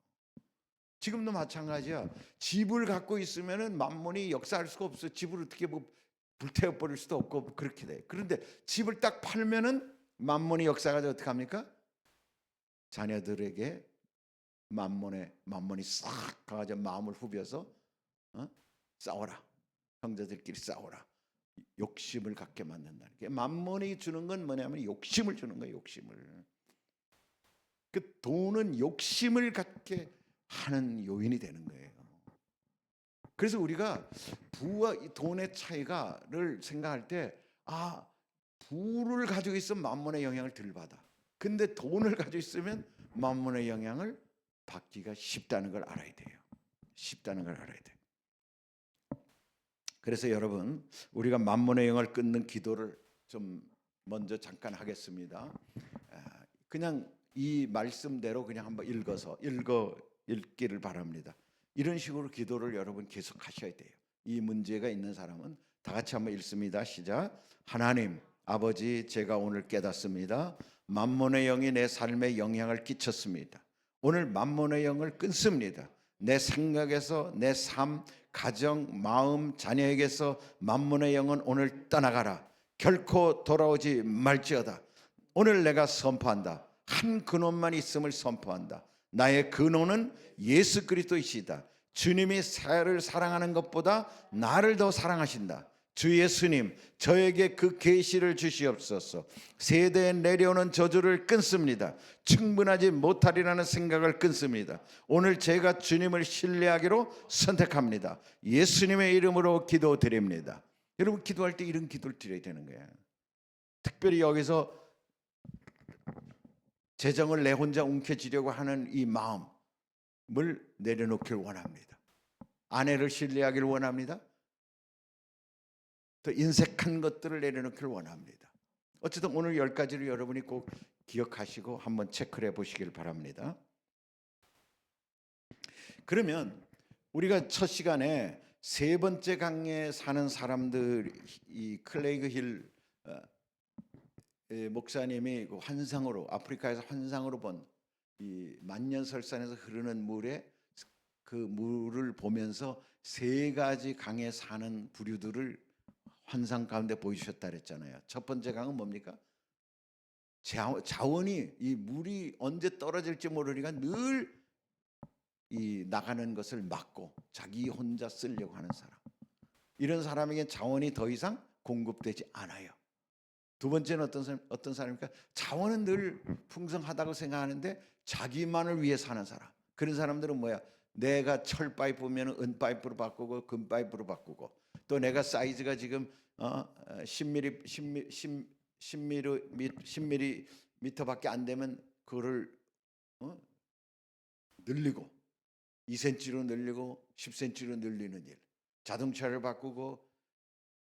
지금도 마찬가지야. 집을 갖고 있으면은 만몬이 역사할 수가 없어. 집을 어떻게 뭐 불태워 버릴 수도 없고 그렇게 돼. 그런데 집을 딱 팔면은 만몬이 역사가 어떻게 합니까? 자녀들에게 만몬이 싹 가가지고 마음을 후벼서 싸워라. 형제들끼리 싸워라. 욕심을 갖게 만든다는 게 만몬이 주는 건 뭐냐면 욕심을 주는 거예요. 욕심을. 그 돈은 욕심을 갖게 하는 요인이 되는 거예요. 그래서 우리가 부와 돈의 차이가를 생각할 때 부를 가지고 있으면 만몬의 영향을 덜 받아. 근데 돈을 가지고 있으면 만몬의 영향을 받기가 쉽다는 걸 알아야 돼요. 쉽다는 걸 알아야 돼요. 그래서 여러분 우리가 만몬의 영을 끊는 기도를 좀 먼저 잠깐 하겠습니다. 그냥 이 말씀대로 그냥 한번 읽기를 바랍니다. 이런 식으로 기도를 여러분 계속 하셔야 돼요. 이 문제가 있는 사람은 다 같이 한번 읽습니다. 시작. 하나님 아버지, 제가 오늘 깨닫습니다. 만몬의 영이 내 삶에 영향을 끼쳤습니다. 오늘 만몬의 영을 끊습니다. 내 생각에서, 내 삶, 가정, 마음, 자녀에게서 만몬의 영은 오늘 떠나가라. 결코 돌아오지 말지어다. 오늘 내가 선포한다. 한 근원만 있음을 선포한다. 나의 근원은 예수 그리스도이시다. 주님이 나를 사랑하는 것보다 나를 더 사랑하신다. 주 예수님, 저에게 그 계시를 주시옵소서. 세대에 내려오는 저주를 끊습니다. 충분하지 못하리라는 생각을 끊습니다. 오늘 제가 주님을 신뢰하기로 선택합니다. 예수님의 이름으로 기도드립니다. 여러분 기도할 때 이런 기도를 드려야 되는 거예요. 특별히 여기서 재정을 내 혼자 움켜쥐려고 하는 이 마음을 내려놓길 원합니다. 아내를 신뢰하기를 원합니다. 또 인색한 것들을 내려놓기를 원합니다. 어쨌든 오늘 10가지를 여러분이 꼭 기억하시고 한번 체크를 해보시길 바랍니다. 그러면 우리가 첫 시간에 세 번째 강에 사는 사람들, 이 클레이그 힐 목사님이 환상으로, 아프리카에서 환상으로 본 이 만년설산에서 흐르는 물에 그 물을 보면서 세 가지 강에 사는 부류들을 환상 가운데 보여주셨다 그랬잖아요. 첫 번째 강은 뭡니까? 자원이, 이 물이 언제 떨어질지 모르니까 늘 이 나가는 것을 막고 자기 혼자 쓰려고 하는 사람. 이런 사람에게 자원이 더 이상 공급되지 않아요. 두 번째는 어떤 사람입니까? 자원은 늘 풍성하다고 생각하는데 자기만을 위해 사는 사람. 그런 사람들은 뭐야? 내가 철 파이프면 은 파이프로 바꾸고 금 파이프로 바꾸고, 또 내가 사이즈가 지금 10mm밖에 안 되면 그거를 늘리고 2cm로 늘리고 10cm로 늘리는 일, 자동차를 바꾸고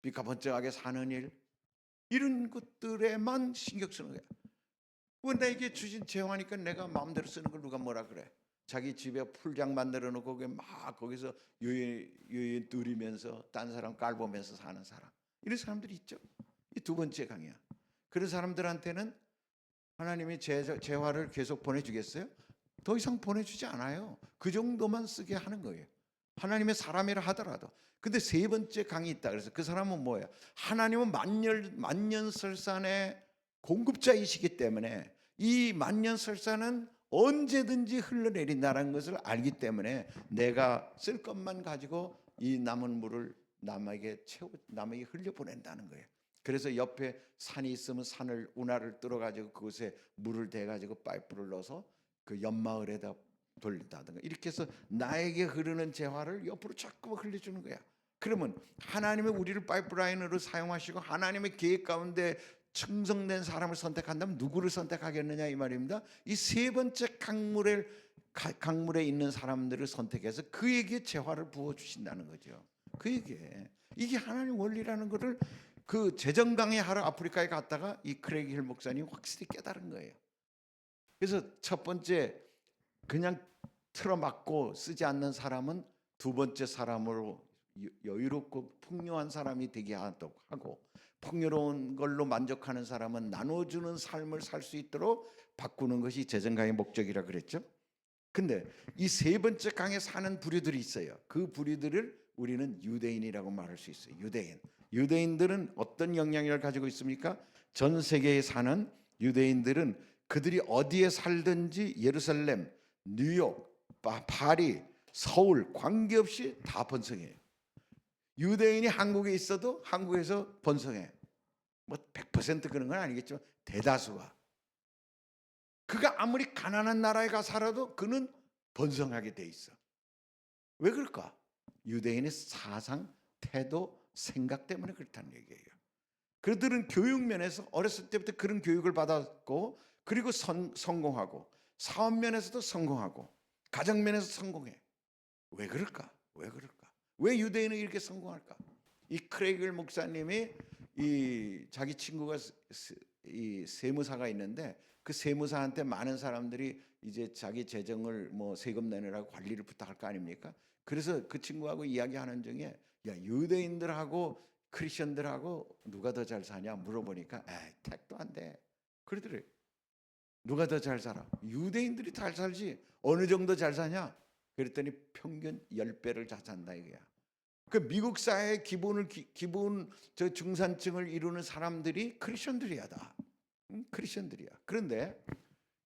비가번쩍하게 사는 일, 이런 것들에만 신경 쓰는 거야. 왜 나에게 주신 재화니까 내가 마음대로 쓰는 걸 누가 뭐라 그래? 자기 집에 풀장 만들어 놓고 막 거기서 유인 누리면서 딴 사람 깔보면서 사는 사람, 이런 사람들이 있죠. 이 두 번째 강이야. 그런 사람들한테는 하나님이 재화를 계속 보내주겠어요? 더 이상 보내주지 않아요. 그 정도만 쓰게 하는 거예요. 하나님의 사람이라 하더라도. 근데 세 번째 강이 있다. 그래서 그 사람은 뭐예요? 하나님은 만년설산의 공급자이시기 때문에 이 만년설산은 언제든지 흘러내린다는 것을 알기 때문에 내가 쓸 것만 가지고 이 남은 물을 남에게 흘려보낸다는 거예요. 그래서 옆에 산이 있으면 산을 운하를 뚫어가지고 그곳에 물을 대가지고 파이프를 넣어서 그 옆마을에다 돌린다든가, 이렇게 해서 나에게 흐르는 재화를 옆으로 자꾸 흘려주는 거야. 그러면 하나님의 우리를 파이프라인으로 사용하시고 하나님의 계획 가운데 충성된 사람을 선택한다면 누구를 선택하겠느냐 이 말입니다. 이 세 번째 강물에 있는 사람들을 선택해서 그에게 재화를 부어 주신다는 거죠. 그에게 이게 하나님 원리라는 것을 그 재정 강해하러 아프리카에 갔다가 이 크레이기 힐 목사님이 확실히 깨달은 거예요. 그래서 첫 번째 그냥 틀어막고 쓰지 않는 사람은 두 번째 사람으로 여유롭고 풍요한 사람이 되게 하도록 하고, 풍요로운 걸로 만족하는 사람은 나눠주는 삶을 살 수 있도록 바꾸는 것이 재정강의 목적이라 그랬죠. 근데 이 세 번째 강에 사는 부류들이 있어요. 그 부류들을 우리는 유대인이라고 말할 수 있어요. 유대인들은 어떤 영향력을 가지고 있습니까? 전 세계에 사는 유대인들은 그들이 어디에 살든지 예루살렘, 뉴욕, 파리, 서울 관계없이 다 번성해요. 유대인이 한국에 있어도 한국에서 번성해. 뭐 100% 그런 건 아니겠지만 대다수가. 그가 아무리 가난한 나라에 가 살아도 그는 번성하게 돼 있어. 왜 그럴까? 유대인의 사상, 태도, 생각 때문에 그렇다는 얘기예요. 그들은 교육 면에서 어렸을 때부터 그런 교육을 받았고, 그리고 성공하고, 사업 면에서도 성공하고, 가정 면에서 성공해. 왜 그럴까? 왜 그럴까? 왜 유대인은 이렇게 성공할까? 이 크레이글 목사님이 자기 친구가 이 세무사가 있는데, 그 세무사한테 많은 사람들이 이제 자기 재정을 뭐 세금 내느라고 관리를 부탁할 거 아닙니까? 그래서 그 친구하고 이야기하는 중에, 야, 유대인들하고 크리스천들하고 누가 더 잘 사냐 물어보니까, 에이, 택도 안 돼. 그러더래. 누가 더 잘 살아? 유대인들이 잘 살지. 어느 정도 잘 사냐? 그랬더니 평균 10배를 잘 산다 이거야. 그 미국 사회의 기본 저 중산층을 이루는 사람들이 크리스천들이야 다. 크리스천들이야. 그런데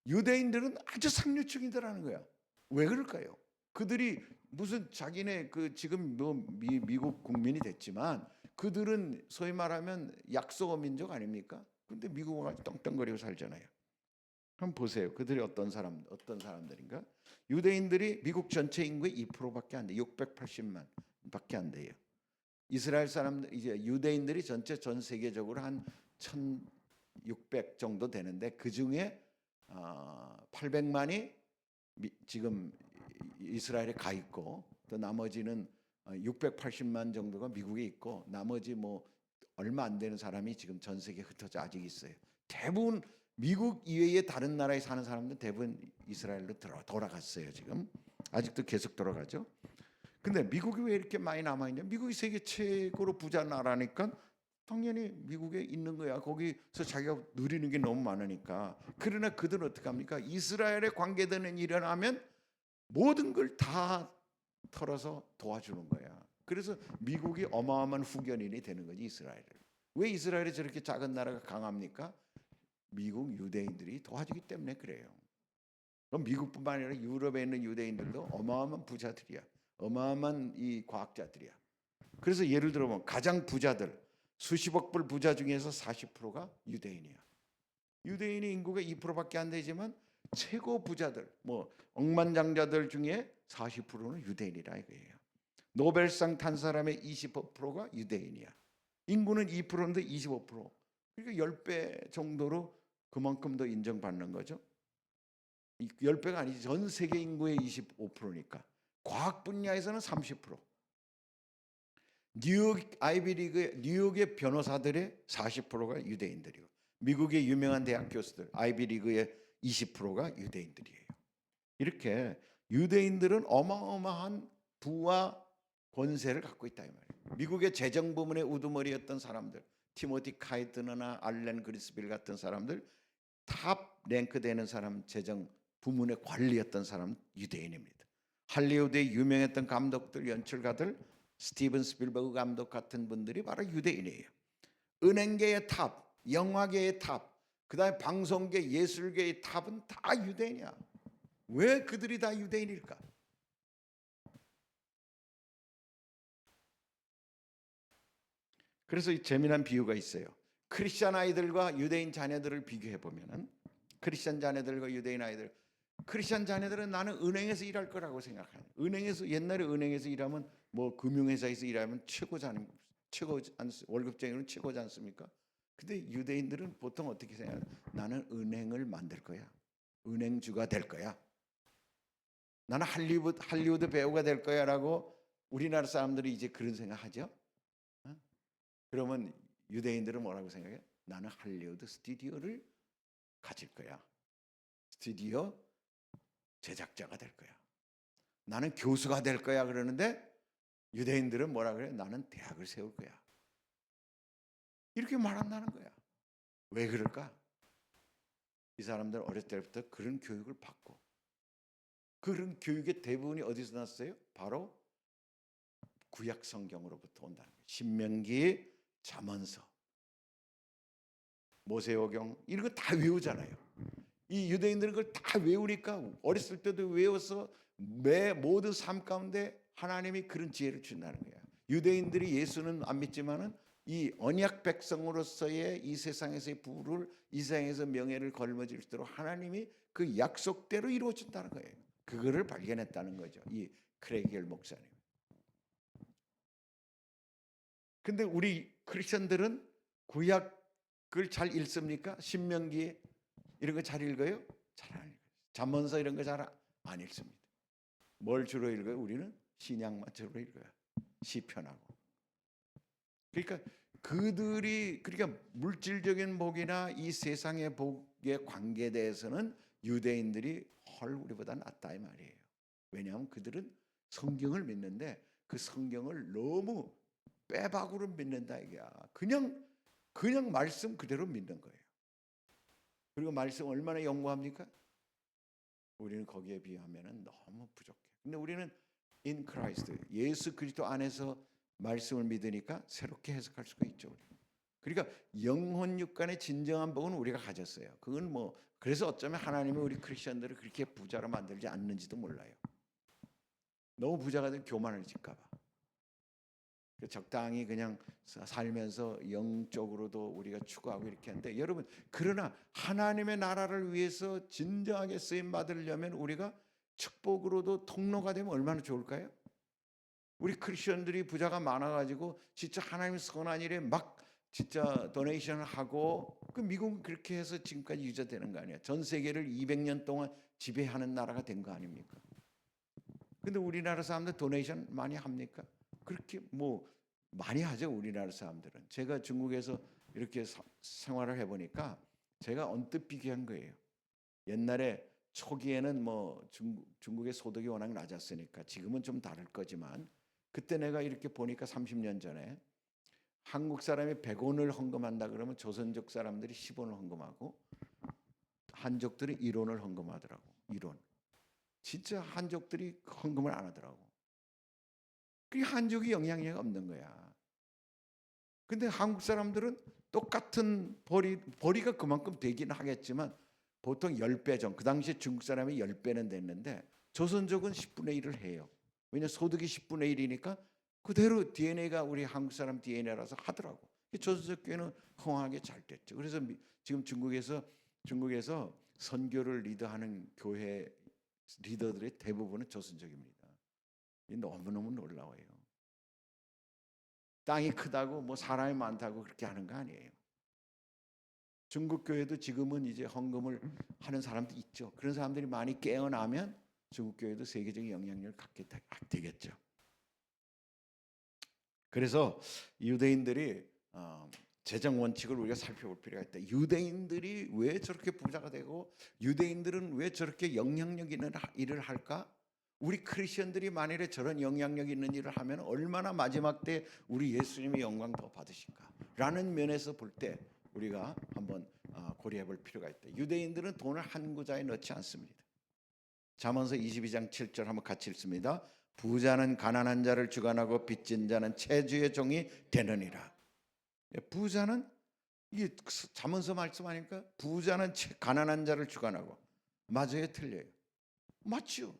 유대인들은 아주 상류층이더라는 거야. 왜 그럴까요? 그들이 무슨 자기네 그 지금 뭐 미국 국민이 됐지만 그들은 소위 말하면 약소어 민족 아닙니까? 근데 미국 와서 떵떵거리고 살잖아요. 한번 보세요. 그들이 어떤 사람들인가? 유대인들이 미국 전체 인구의 2%밖에 안 돼. 680만밖에 안 돼요. 이스라엘 사람들 이제 유대인들이 전체 전 세계적으로 한 1,600 정도 되는데 그 중에 800만이 지금 이스라엘에 가 있고, 또 나머지는 680만 정도가 미국에 있고, 나머지 뭐 얼마 안 되는 사람이 지금 전 세계에 흩어져 아직 있어요. 대부분 미국 이외의 다른 나라에 사는 사람들은 대부분 이스라엘로 돌아갔어요. 지금 아직도 계속 돌아가죠. 근데 미국이 왜 이렇게 많이 남아있냐? 미국이 세계 최고로 부자 나라니까 당연히 미국에 있는 거야. 거기서 자기가 누리는 게 너무 많으니까. 그러나 그들은 어떻게 합니까? 이스라엘에 관계되는 일이 일어나면 모든 걸 다 털어서 도와주는 거야. 그래서 미국이 어마어마한 후견인이 되는 거지, 이스라엘을. 왜 이스라엘이 저렇게 작은 나라가 강합니까? 미국 유대인들이 도와주기 때문에 그래요. 그럼 미국뿐만 아니라 유럽에 있는 유대인들도 어마어마한 부자들이야. 어마어마한 이 과학자들이야. 그래서 예를 들어 보면 가장 부자들, 수십억 불 부자 중에서 40%가 유대인이야. 유대인의 인구가 2%밖에 안 되지만 최고 부자들, 뭐 억만장자들 중에 40%는 유대인이라 이거예요. 노벨상 탄 사람의 25%가 유대인이야. 인구는 2%인데 25%. 그러니까 10배 정도로 그만큼 더 인정받는 거죠. 10배가 아니지. 전 세계 인구의 25%니까. 과학 분야에서는 30%. 뉴욕의 변호사들의 40%가 유대인들이고, 미국의 유명한 대학 교수들, 아이비리그의 20%가 유대인들이에요. 이렇게 유대인들은 어마어마한 부와 권세를 갖고 있다 이 말이에요. 미국의 재정 부문의 우두머리였던 사람들, 티모티 카이트너나 알렌 그리스빌 같은 사람들, 탑 랭크 되는 사람, 재정 부문의 관리였던 사람 유대인입니다. 할리우드의 유명했던 감독들, 연출가들, 스티븐 스필버그 감독 같은 분들이 바로 유대인이에요. 은행계의 탑, 영화계의 탑, 그다음에 방송계, 예술계의 탑은 다 유대인이야. 왜 그들이 다 유대인일까? 그래서 이 재미난 비유가 있어요. 크리스천 아이들과 유대인 자녀들을 비교해 보면은, 크리스천 자녀들과 유대인 아이들, 크리스천 자녀들은 나는 은행에서 일할 거라고 생각하는. 옛날에 은행에서 일하면 뭐 금융회사에서 일하면 최고 월급쟁이는 최고지 않습니까? 근데 유대인들은 보통 어떻게 생각해요? 나는 은행을 만들 거야. 은행주가 될 거야. 나는 할리우드 배우가 될 거야라고 우리나라 사람들이 이제 그런 생각하죠. 어? 그러면 유대인들은 뭐라고 생각해요? 나는 할리우드 스튜디오를 가질 거야. 스튜디오 제작자가 될 거야. 나는 교수가 될 거야. 그러는데 유대인들은 뭐라 그래요? 나는 대학을 세울 거야. 이렇게 말한다는 거야. 왜 그럴까? 이 사람들 어렸을 때부터 그런 교육을 받고, 그런 교육의 대부분이 어디서 났어요? 바로 구약 성경으로부터 온다는 거예요. 신명기, 잠언서, 모세오경 이런 거 다 외우잖아요. 이 유대인들은 그걸 다 외우니까 어렸을 때도 외워서 매 모든 삶 가운데 하나님이 그런 지혜를 준다는 거예요. 유대인들이 예수는 안 믿지만은 이 언약 백성으로서의 이 세상에서의 부를, 이 세상에서 명예를 걸머질수록 하나님이 그 약속대로 이루어진다는 거예요. 그거를 발견했다는 거죠. 이 크레이겔 목사님. 근데 우리 크리스천들은 구약을 잘 읽습니까? 신명기 이런 거 잘 읽어요? 잘 안 읽어요. 잠언서 이런 거 잘 안 읽습니다. 뭘 주로 읽어요? 우리는 신약만 주로 읽어요. 시편하고. 그러니까 그러니까 물질적인 복이나 이 세상의 복의 관계에 대해서는 유대인들이 우리보다 낫다 이 말이에요. 왜냐하면 그들은 성경을 믿는데 그 성경을 너무 빼박으로 믿는다 이게야. 그냥 말씀 그대로 믿는 거예요. 그리고 말씀 얼마나 연구합니까? 우리는 거기에 비하면 너무 부족해. 근데 우리는 in Christ, 예수 그리스도 안에서 말씀을 믿으니까 새롭게 해석할 수가 있죠. 그러니까 영혼 육간의 진정한 복은 우리가 가졌어요. 그건 뭐 그래서 어쩌면 하나님이 우리 크리스천들을 그렇게 부자로 만들지 않는지도 몰라요. 너무 부자가 되면 교만을 질까 봐. 적당히 그냥 살면서 영적으로도 우리가 추구하고 이렇게 하는데, 여러분 그러나 하나님의 나라를 위해서 진정하게 쓰임 받으려면 우리가 축복으로도 통로가 되면 얼마나 좋을까요? 우리 크리스천들이 부자가 많아가지고 진짜 하나님 선한 일에 막 진짜 도네이션을 하고, 그 미국은 그렇게 해서 지금까지 유지되는 거 아니에요? 전 세계를 200년 동안 지배하는 나라가 된 거 아닙니까? 근데 우리나라 사람들 도네이션 많이 합니까? 그렇게 뭐 많이 하죠. 우리나라 사람들은. 제가 중국에서 이렇게 생활을 해보니까 제가 언뜻 비교한 거예요. 옛날에 초기에는 뭐 중국의 소득이 워낙 낮았으니까 지금은 좀 다를 거지만, 그때 내가 이렇게 보니까 30년 전에 한국 사람이 100원을 헌금한다 그러면 조선족 사람들이 10원을 헌금하고 한족들이 1원을 헌금하더라고. 1원. 진짜 한족들이 헌금을 안 하더라고. 그게 한족이 영향력이 없는 거야. 근데 한국 사람들은 똑같은 벌이가 그만큼 되긴 하겠지만 보통 10배 정도, 그 당시에 중국 사람이 10배는 됐는데 조선족은 10분의 1을 해요. 왜냐하면 소득이 10분의 1이니까 그대로 DNA가 우리 한국 사람 DNA라서 하더라고. 조선족 교회는 흥하게 잘 됐죠. 그래서 지금 중국에서 선교를 리더하는 교회 리더들의 대부분은 조선족입니다. 너무너무 놀라워요. 땅이 크다고 뭐 사람이 많다고 그렇게 하는 거 아니에요. 중국 교회도 지금은 이제 헌금을 하는 사람도 있죠. 그런 사람들이 많이 깨어나면 중국 교회도 세계적인 영향력을 갖게 되겠죠. 그래서 유대인들이 재정 원칙을 우리가 살펴볼 필요가 있다. 유대인들이 왜 저렇게 부자가 되고 유대인들은 왜 저렇게 영향력 있는 일을 할까? 우리 크리스천들이 만일에 저런 영향력 있는 일을 하면 얼마나 마지막 때 우리 예수님의 영광 더 받으실까? 라는 면에서 볼 때 우리가 한번 고려해 볼 필요가 있다. 유대인들은 돈을 한 구자에 넣지 않습니다. 잠언서 22장 7절 한번 같이 읽습니다. 부자는 가난한 자를 주관하고 빚진 자는 채주의 종이 되느니라. 부자는, 이게 잠언서 말씀 아닙니까? 부자는 가난한 자를 주관하고. 맞아요, 틀려요? 맞죠.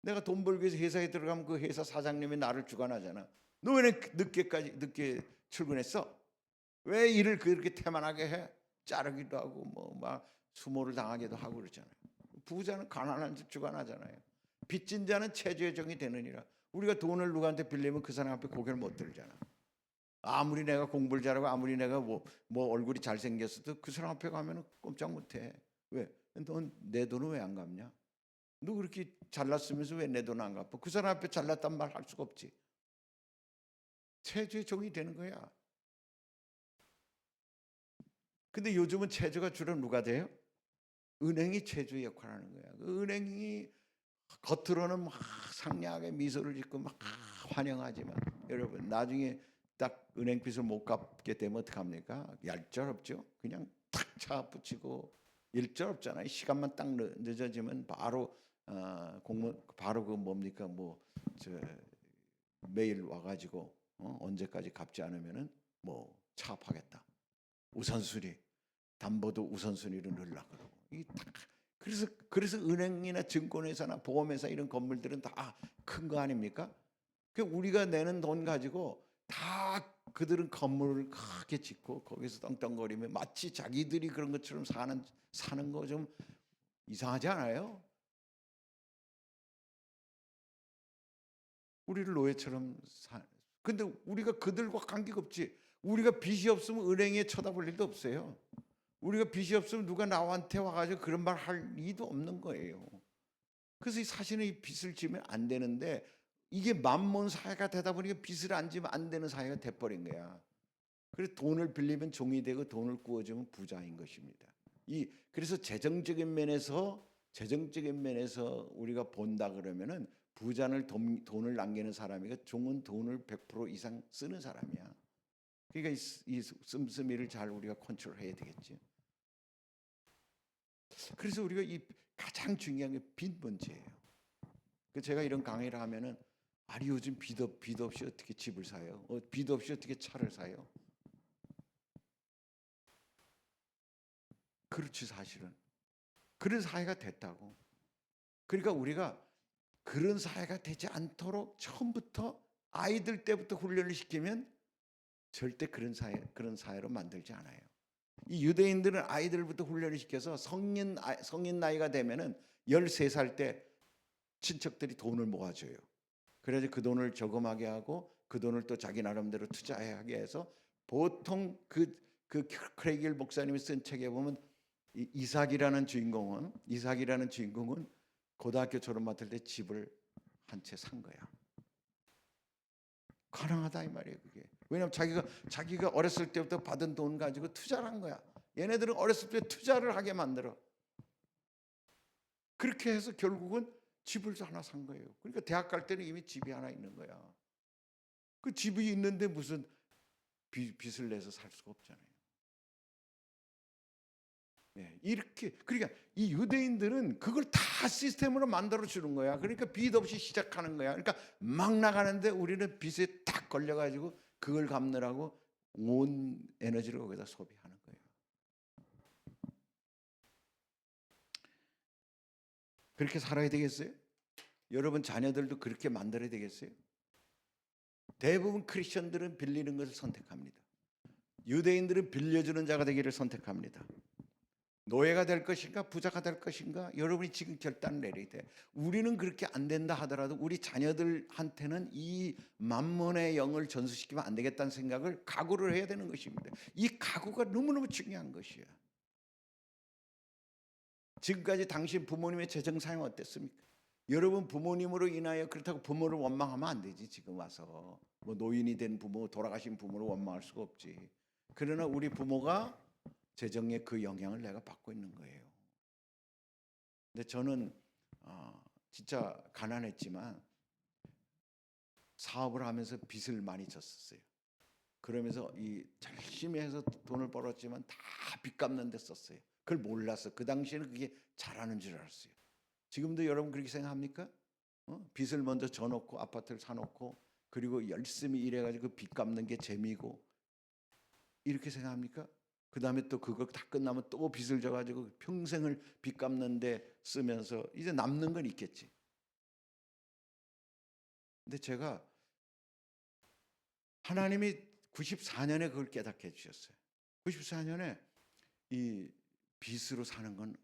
내가 돈 벌기 위해서 회사에 들어가면 그 회사 사장님이 나를 주관하잖아. 너 왜 늦게 출근했어? 왜 일을 그렇게 태만하게 해? 자르기도 하고 뭐 막 수모를 당하기도 하고 그러잖아요. 부자는 가난한 자 주관하잖아요. 빚진 자는 채주의 종이 되느니라. 우리가 돈을 누구한테 빌리면 그 사람 앞에 고개를 못 들잖아. 아무리 내가 공부를 잘하고 아무리 내가 뭐 얼굴이 잘생겼어도 그 사람 앞에 가면은 꼼짝 못해. 왜? 넌 내 돈은 왜 안 갚냐? 너 그렇게 잘났으면서 왜 내 돈 안 갚아? 그 사람 앞에 잘났단 말 할 수가 없지. 체주의 종이 되는 거야. 근데 요즘은 체주가 주로 누가 돼요? 은행이 체주의 역할을 하는 거야. 그 은행이 겉으로는 막 상냥하게 미소를 짓고 막 환영하지만 여러분 나중에 딱 은행 빚을 못 갚게 되면 어떡합니까? 얄짤없죠. 그냥 탁 차붙이고 일짤없잖아요. 시간만 딱 늦어지면 바로 공무 바로 그 뭡니까 저 메일 와가지고 언제까지 갚지 않으면은 뭐 차압하겠다. 우선순위 담보도 우선순위로 넣으려고 그러고 그래서 은행이나 증권회사나 보험회사 이런 건물들은 다 큰 거 아닙니까? 그 우리가 내는 돈 가지고 다 그들은 건물을 크게 짓고 거기서 떵떵거리며 마치 자기들이 그런 것처럼 사는 거 좀 이상하지 않아요? 우리를 노예처럼 근데 우리가 그들과 관계가 없지. 우리가 빚이 없으면 은행에 쳐다볼 일도 없어요. 우리가 빚이 없으면 누가 나한테 와가지고 그런 말 할 리도 없는 거예요. 그래서 사실은 이 빚을 지면 안 되는데 이게 만몬 사회가 되다 보니까 빚을 안 지면 안 되는 사회가 돼버린 거야. 그래서 돈을 빌리면 종이 되고 돈을 구워주면 부자인 것입니다. 그래서 재정적인 면에서 우리가 본다 그러면은 부자는 돈을 남기는 사람이고 종은 돈을 100% 이상 쓰는 사람이야. 그러니까 이 씀씀이를 잘 우리가 컨트롤해야 되겠지. 그래서 우리가 이 가장 중요한 게 빚 문제예요. 제가 이런 강의를 하면은 아니 요즘 빚 없이 어떻게 집을 사요? 빚 없이 어떻게 차를 사요? 그렇지 사실은. 그런 사회가 됐다고. 그러니까 우리가 그런 사회가 되지 않도록 처음부터 아이들 때부터 훈련을 시키면 절대 그런 사회로 만들지 않아요. 이 유대인들은 아이들부터 훈련을 시켜서 성인 나이가 되면은 13살 때 친척들이 돈을 모아줘요. 그래서 그 돈을 저금하게 하고 그 돈을 또 자기 나름대로 투자하게 해서 보통 그 크레이길 목사님이 쓴 책에 보면 이삭이라는 주인공은 고등학교 졸업 맡을 때 집을 한 채 산 거야. 가능하다 이 말이에요 그게. 왜냐하면 자기가 어렸을 때부터 받은 돈 가지고 투자를 한 거야. 얘네들은 어렸을 때 투자를 하게 만들어. 그렇게 해서 결국은 집을 하나 산 거예요. 그러니까 대학 갈 때는 이미 집이 하나 있는 거야. 그 집이 있는데 무슨 빚을 내서 살 수가 없잖아요. 네, 이렇게 그러니까 이 유대인들은 그걸 다 시스템으로 만들어 주는 거야. 그러니까 빚 없이 시작하는 거야. 그러니까 막 나가는데 우리는 빚에 딱 걸려가지고 그걸 갚느라고 온 에너지를 거기다 소비하는 거예요. 그렇게 살아야 되겠어요? 여러분 자녀들도 그렇게 만들어야 되겠어요? 대부분 크리스천들은 빌리는 것을 선택합니다. 유대인들은 빌려주는 자가 되기를 선택합니다. 노예가 될 것인가 부자가 될 것인가 여러분이 지금 결단을 내려야 돼. 우리는 그렇게 안 된다 하더라도 우리 자녀들한테는 이 만몬의 영을 전수시키면 안 되겠다는 생각을 각오를 해야 되는 것입니다. 이 각오가 너무너무 중요한 것이야. 지금까지 당신 부모님의 재정 사용 어땠습니까? 여러분 부모님으로 인하여 그렇다고 부모를 원망하면 안 되지. 지금 와서 뭐 노인이 된 부모 돌아가신 부모를 원망할 수가 없지. 그러나 우리 부모가 재정의 그 영향을 내가 받고 있는 거예요. 근데 저는 진짜 가난했지만 사업을 하면서 빚을 많이 졌었어요. 그러면서 열심히 해서 돈을 벌었지만 다 빚 갚는 데 썼어요. 그걸 몰랐어. 그 당시에는 그게 잘하는 줄 알았어요. 지금도 여러분 그렇게 생각합니까? 빚을 먼저 져놓고 아파트를 사놓고 그리고 열심히 일해가지고 그 빚 갚는 게 재미고 이렇게 생각합니까? 그 다음에 또 그거 다 끝나면 또 빚을 져가지고 평생을 빚 갚는데 쓰면서 이제 남는 건 있겠지. 근데 제가 하나님이 94년에 그걸 깨닫게 해주셨어요. 94년에 이 빚으로 사는 건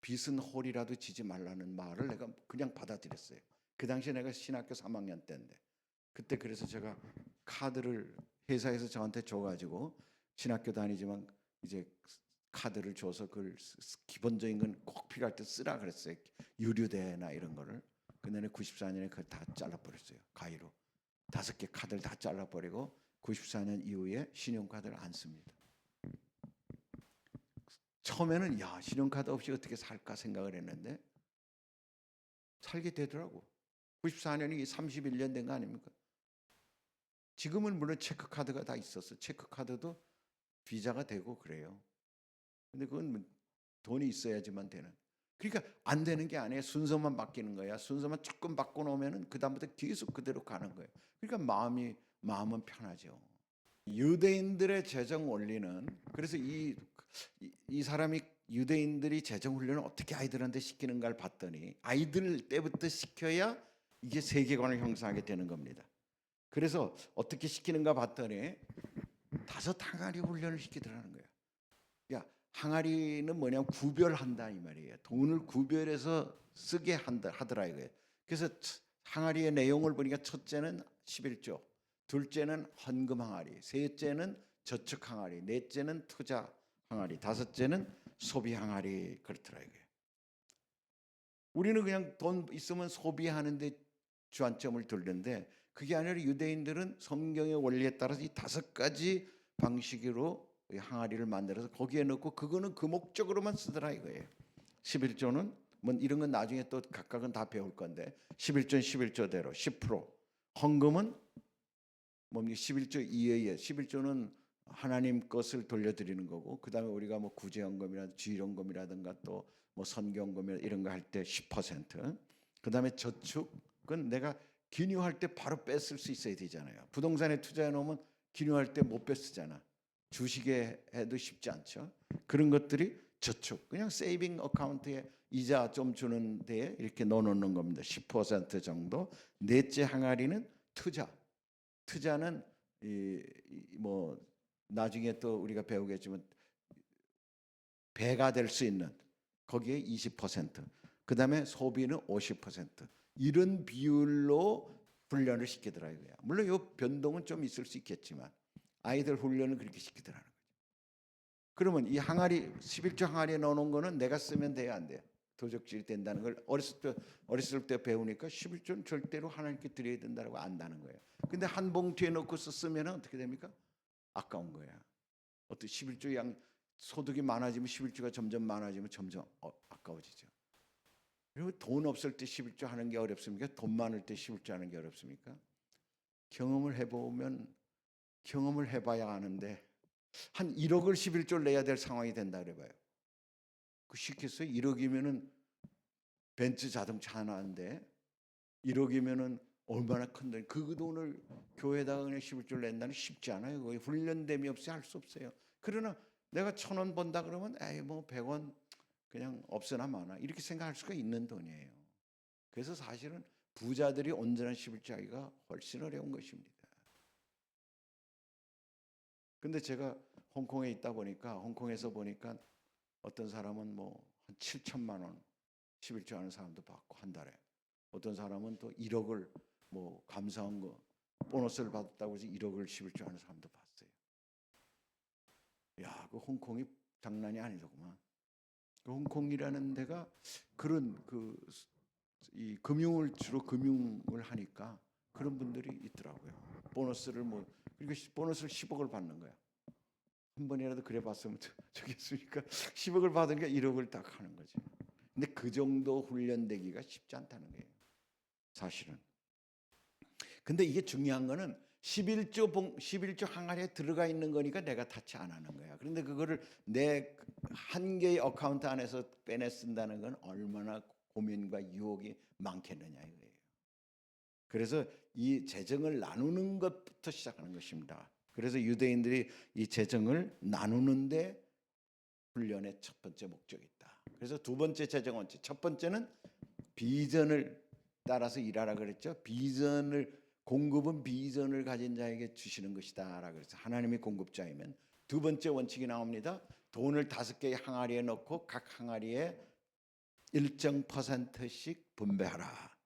빚은 홀이라도 지지 말라는 말을 내가 그냥 받아들였어요. 그 당시에 내가 신학교 3학년 때인데 그때 그래서 제가 카드를 회사에서 저한테 줘가지고 신학교 다니지만 이제 카드를 줘서 그걸 기본적인 건 꼭 필요할 때 쓰라 그랬어요. 유류대나 이런 거를. 근데 94년에 그걸 다 잘라버렸어요. 가위로 5개 카드를 다 잘라버리고 94년 이후에 신용카드를 안 씁니다. 처음에는 야 신용카드 없이 어떻게 살까 생각을 했는데 살게 되더라고. 94년이 31년 된 거 아닙니까? 지금은 물론 체크카드가 다 있었어. 체크카드도 비자가 되고 그래요. 근데 그건 돈이 있어야지만 되는. 그러니까 안 되는 게 아니에요. 순서만 바뀌는 거야. 순서만 조금 바꿔놓으면 그 다음부터 계속 그대로 가는 거예요. 그러니까 마음은 편하죠. 유대인들의 재정 원리는 그래서 이 사람이 유대인들이 재정 훈련을 어떻게 아이들한테 시키는가를 봤더니 아이들 때부터 시켜야 이게 세계관을 형성하게 되는 겁니다. 그래서 어떻게 시키는가 봤더니 5 항아리 훈련을 시키더라는 거예요. 야, 항아리는 뭐냐면 구별한다 이 말이에요. 돈을 구별해서 쓰게 하더라 이거예요. 그래서 항아리의 내용을 보니까 첫째는 11조, 둘째는 헌금 항아리, 셋째는 저축 항아리, 넷째는 투자 항아리, 다섯째는 소비 항아리 그렇더라 이거예요. 우리는 그냥 돈 있으면 소비하는데 주안점을 두는데 그게 아니라 유대인들은 성경의 원리에 따라서 이 5가지 방식으로 항아리를 만들어서 거기에 넣고 그거는 그 목적으로만 쓰더라 이거예요. 11조는 뭐 이런 건 나중에 또 각각은 다 배울 건데 11조는 11조대로 10%. 헌금은 뭡니까? 11조 이외에 11조는 하나님 것을 돌려드리는 거고 그다음에 우리가 뭐 구제헌금이라든가 주일헌금이라든가 또 뭐 선교헌금이나 이런 거 할 때 10%. 그다음에 저축은 내가 기뉴할 때 바로 뺐을 수 있어야 되잖아요. 부동산에 투자해 놓으면 기뉴할 때 못 뺐쓰잖아. 주식에 해도 쉽지 않죠. 그런 것들이 저축, 그냥 세이빙 어카운트에 이자 좀 주는 데에 이렇게 넣어놓는 겁니다. 10% 정도. 넷째 항아리는 투자. 투자는 뭐 나중에 또 우리가 배우겠지만 배가 될 수 있는 거기에 20%. 그다음에 소비는 50%. 이런 비율로 훈련을 시키더라 이거야. 물론 이 변동은 좀 있을 수 있겠지만 아이들 훈련을 그렇게 시키더라는 거죠. 그러면 이 항아리 11조 항아리에 넣어놓은 거는 내가 쓰면 돼야 안 돼요? 도적질이 된다는 걸 어렸을 때 배우니까 11조는 절대로 하나님께 드려야 된다고 안다는 거예요. 근데 한 봉투에 넣고 쓰면 어떻게 됩니까? 아까운 거야. 어떤 11조 양 소득이 많아지면 11조가 점점 많아지면 점점 아까워지죠. 그리고 돈 없을 때 11조 하는 게 어렵습니까? 돈 많을 때 11조 하는 게 어렵습니까? 경험을 해봐야 아는데 한 1억을 11조를 내야 될 상황이 된다 그래봐요. 그 쉽겠어요? 1억이면은 벤츠 자동차 하나인데 1억이면은 얼마나 큰 돈? 그 돈을 교회에다가 그냥 11조를 낸다는 쉽지 않아요. 거의 훈련됨이 없이 할 수 없어요. 그러나 내가 1,000원 번다 그러면 에이 뭐 100원 그냥 없으나 마나 이렇게 생각할 수가 있는 돈이에요. 그래서 사실은 부자들이 온전한 11조 하기가 훨씬 어려운 것입니다. 근데 제가 홍콩에 있다 보니까 홍콩에서 보니까 어떤 사람은 뭐 한 7천만 원 11조 하는 사람도 봤고 한 달에 어떤 사람은 또 1억을 뭐 감사한 거 보너스를 받았다고 해서 1억을 11조 하는 사람도 봤어요. 야, 그 홍콩이 장난이 아니더구만. 그 홍콩이라는 데가 그런 이 금융을 주로 금융을 하니까 그런 분들이 있더라고요. 보너스를 뭐 그리고 보너스를 10억을 받는 거야. 한 번이라도 그래 봤으면 좋겠습니까? 10억을 받으니까 1억을 딱 하는 거지. 근데 그 정도 훈련되기가 쉽지 않다는 거예요. 사실은. 근데 이게 중요한 거는 11조 항아리에 들어가 있는 거니까 내가 타치 안 하는 거야. 그런데 그거를 내 한 개의 어카운트 안에서 빼내 쓴다는 건 얼마나 고민과 유혹이 많겠느냐 이거예요. 그래서 이 재정을 나누는 것부터 시작하는 것입니다. 그래서 유대인들이 이 재정을 나누는데 훈련의 첫 번째 목적이 있다. 그래서 두 번째 재정 원칙. 첫 번째는 비전을 따라서 일하라 그랬죠. 공급은 비전을 가진 자에게 주시는 것이다라고 그래서 하나님이 공급자이면 두 번째 원칙이 나옵니다. 돈을 5개의 항아리에 넣고 각 항아리에 일정 %씩 분배하라.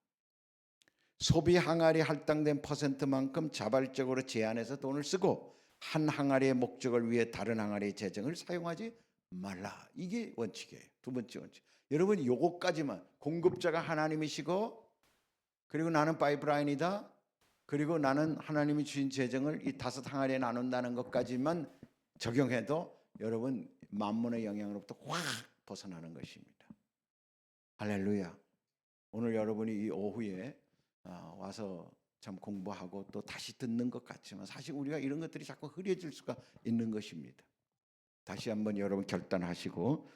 소비 항아리 할당된 퍼센트만큼 자발적으로 제한해서 돈을 쓰고 한 항아리의 목적을 위해 다른 항아리의 재정을 사용하지 말라. 이게 원칙이에요. 두 번째 원칙. 여러분 요거까지만, 공급자가 하나님이시고 그리고 나는 파이프라인이다. 그리고 나는 하나님이 주신 재정을 이 다섯 항아리에 나눈다는 것까지만 적용해도 여러분 만몬의 영향으로부터 확 벗어나는 것입니다. 할렐루야. 오늘 여러분이 이 오후에 와서 참 공부하고 또 다시 듣는 것 같지만 사실 우리가 이런 것들이 자꾸 흐려질 수가 있는 것입니다. 다시 한번 여러분 결단하시고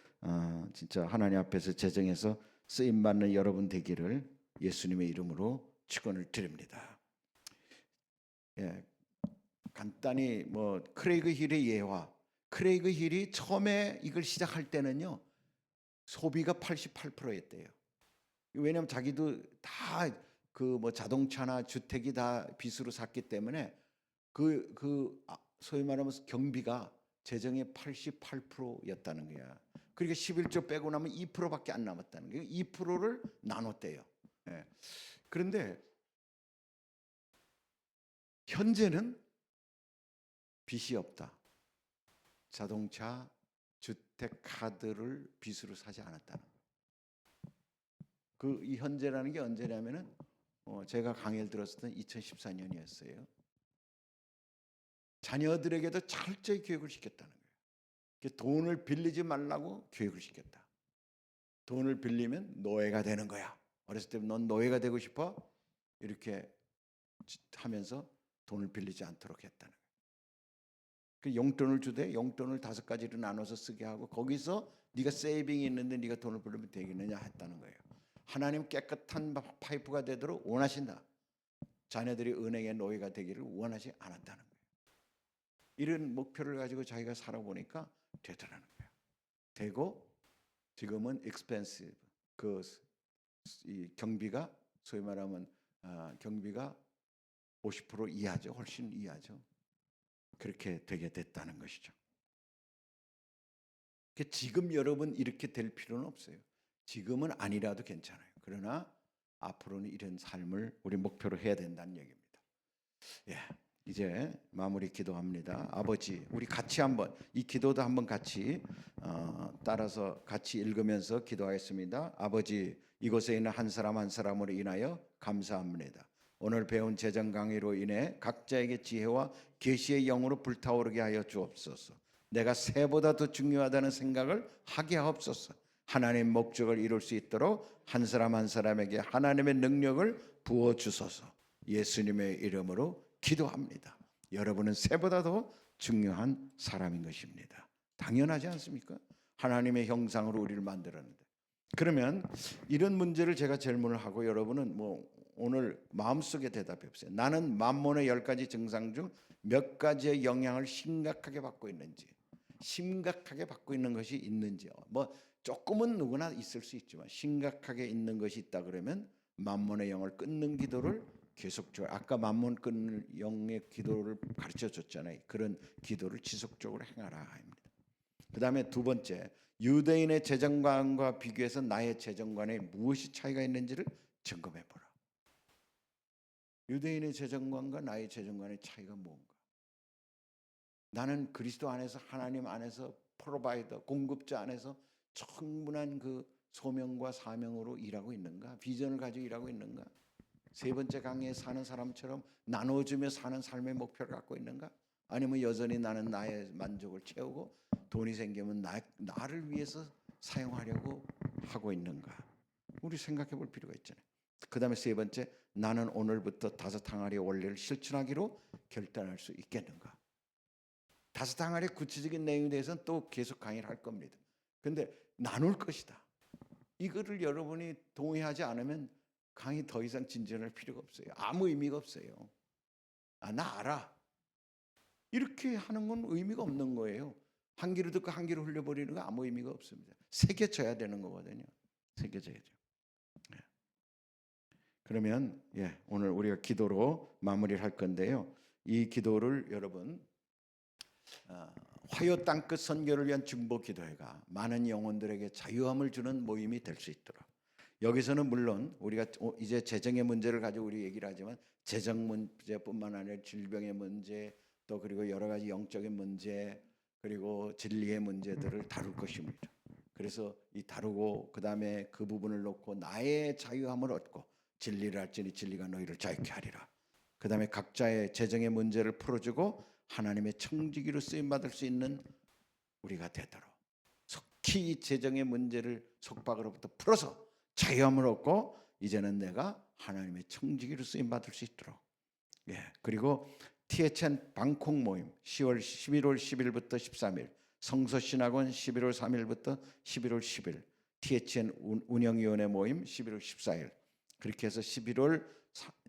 진짜 하나님 앞에서 재정해서 쓰임받는 여러분 되기를 예수님의 이름으로 축원을 드립니다. 예, 간단히 뭐 크레이그 힐의 예화. 크레이그 힐이 처음에 이걸 시작할 때는요 소비가 88%였대요. 왜냐하면 자기도 다 그 뭐 자동차나 주택이 다 빚으로 샀기 때문에 소위 말하면 경비가 재정의 88%였다는 거야. 그러니까 11조 빼고 나면 2%밖에 안 남았다는 거예요. 2%를 나눴대요. 예. 그런데 현재는 빚이 없다. 자동차, 주택, 카드를 빚으로 사지 않았다는 거예요. 이 현재라는 게 언제냐면은 제가 강의를 들었을 때 2014년이었어요. 자녀들에게도 철저히 교육을 시켰다는 거예요. 돈을 빌리지 말라고 교육을 시켰다. 돈을 빌리면 노예가 되는 거야. 어렸을 때 넌 노예가 되고 싶어? 이렇게 하면서 돈을 빌리지 않도록 했다는 거예요. 그 용돈을 주되 용돈을 5가지로 나눠서 쓰게 하고 거기서 네가 세이빙이 있는데 네가 돈을 빌리면 되겠느냐 했다는 거예요. 하나님 깨끗한 파이프가 되도록 원하신다. 자녀들이 은행의 노예가 되기를 원하지 않았다는 거예요. 이런 목표를 가지고 자기가 살아보니까 되더라는 거예요. 되고 지금은 expensive 이 경비가 소위 말하면 경비가 50% 이하죠. 훨씬 이하죠. 그렇게 되게 됐다는 것이죠. 지금 여러분 이렇게 될 필요는 없어요. 지금은 아니라도 괜찮아요. 그러나 앞으로는 이런 삶을 우리 목표로 해야 된다는 얘기입니다. 예, 이제 마무리 기도합니다. 아버지, 우리 같이 한번 이 기도도 한번 같이 따라서 같이 읽으면서 기도하겠습니다. 아버지, 이곳에 있는 한 사람 한 사람으로 인하여 감사합니다. 오늘 배운 재정 강의로 인해 각자에게 지혜와 계시의 영으로 불타오르게 하여 주옵소서. 내가 새보다 더 중요하다는 생각을 하게 하옵소서. 하나님의 목적을 이룰 수 있도록 한 사람 한 사람에게 하나님의 능력을 부어 주소서. 예수님의 이름으로 기도합니다. 여러분은 새보다 더 중요한 사람인 것입니다. 당연하지 않습니까? 하나님의 형상으로 우리를 만들었는데. 그러면 이런 문제를 제가 질문을 하고 여러분은 오늘 마음속에 대답해 보세요. 나는 만몬의 10가지 증상 중 몇 가지의 영향을 심각하게 받고 있는지, 심각하게 받고 있는 것이 있는지요. 조금은 누구나 있을 수 있지만 심각하게 있는 것이 있다 그러면 만몬의 영을 끊는 기도를 계속적으로, 아까 만몬 끊는 영의 기도를 가르쳐 줬잖아요. 그런 기도를 지속적으로 행하라 합니다. 그 다음에 두 번째, 유대인의 재정관과 비교해서 나의 재정관에 무엇이 차이가 있는지를 점검해 보라. 유대인의 재정관과 나의 재정관의 차이가 뭔가? 나는 그리스도 안에서, 하나님 안에서 프로바이더, 공급자 안에서 충분한 그 소명과 사명으로 일하고 있는가? 비전을 가지고 일하고 있는가? 세 번째 강의에 사는 사람처럼 나눠주며 사는 삶의 목표를 갖고 있는가? 아니면 여전히 나는 나의 만족을 채우고 돈이 생기면 나를 위해서 사용하려고 하고 있는가? 우리 생각해 볼 필요가 있잖아요. 그 다음에 세 번째, 나는 오늘부터 5항아리의 원리를 실천하기로 결단할 수 있겠는가? 5항아리의 구체적인 내용에 대해서는 또 계속 강의를 할 겁니다. 근데 나눌 것이다. 이거를 여러분이 동의하지 않으면 강의 더 이상 진전할 필요가 없어요. 아무 의미가 없어요. 나 알아. 이렇게 하는 건 의미가 없는 거예요. 한 귀로 듣고 한 귀로 흘려버리는 거 아무 의미가 없습니다. 새겨져야 되는 거거든요. 새겨져야죠. 네. 그러면 오늘 우리가 기도로 마무리를 할 건데요. 이 기도를 여러분 화요 땅끝 선교를 위한 중보 기도회가 많은 영혼들에게 자유함을 주는 모임이 될 수 있도록 여기서는 물론 우리가 이제 재정의 문제를 가지고 우리 얘기를 하지만 재정 문제뿐만 아니라 질병의 문제, 또 그리고 여러 가지 영적인 문제, 그리고 진리의 문제들을 다룰 것입니다. 그래서 이 다루고 그다음에 그 부분을 놓고 나의 자유함을 얻고 진리를 알지니 진리가 너희를 자유케 하리라. 그다음에 각자의 재정의 문제를 풀어주고 하나님의 청지기로 쓰임 받을 수 있는 우리가 되도록 속히 이 재정의 문제를 속박으로부터 풀어서 자유함을 얻고 이제는 내가 하나님의 청지기로 쓰임 받을 수 있도록. 그리고 THN 방콕 모임 11월 10일부터 13일, 성서신학원 11월 3일부터 11월 10일, THN 운영위원회 모임 11월 14일, 그렇게 해서 11월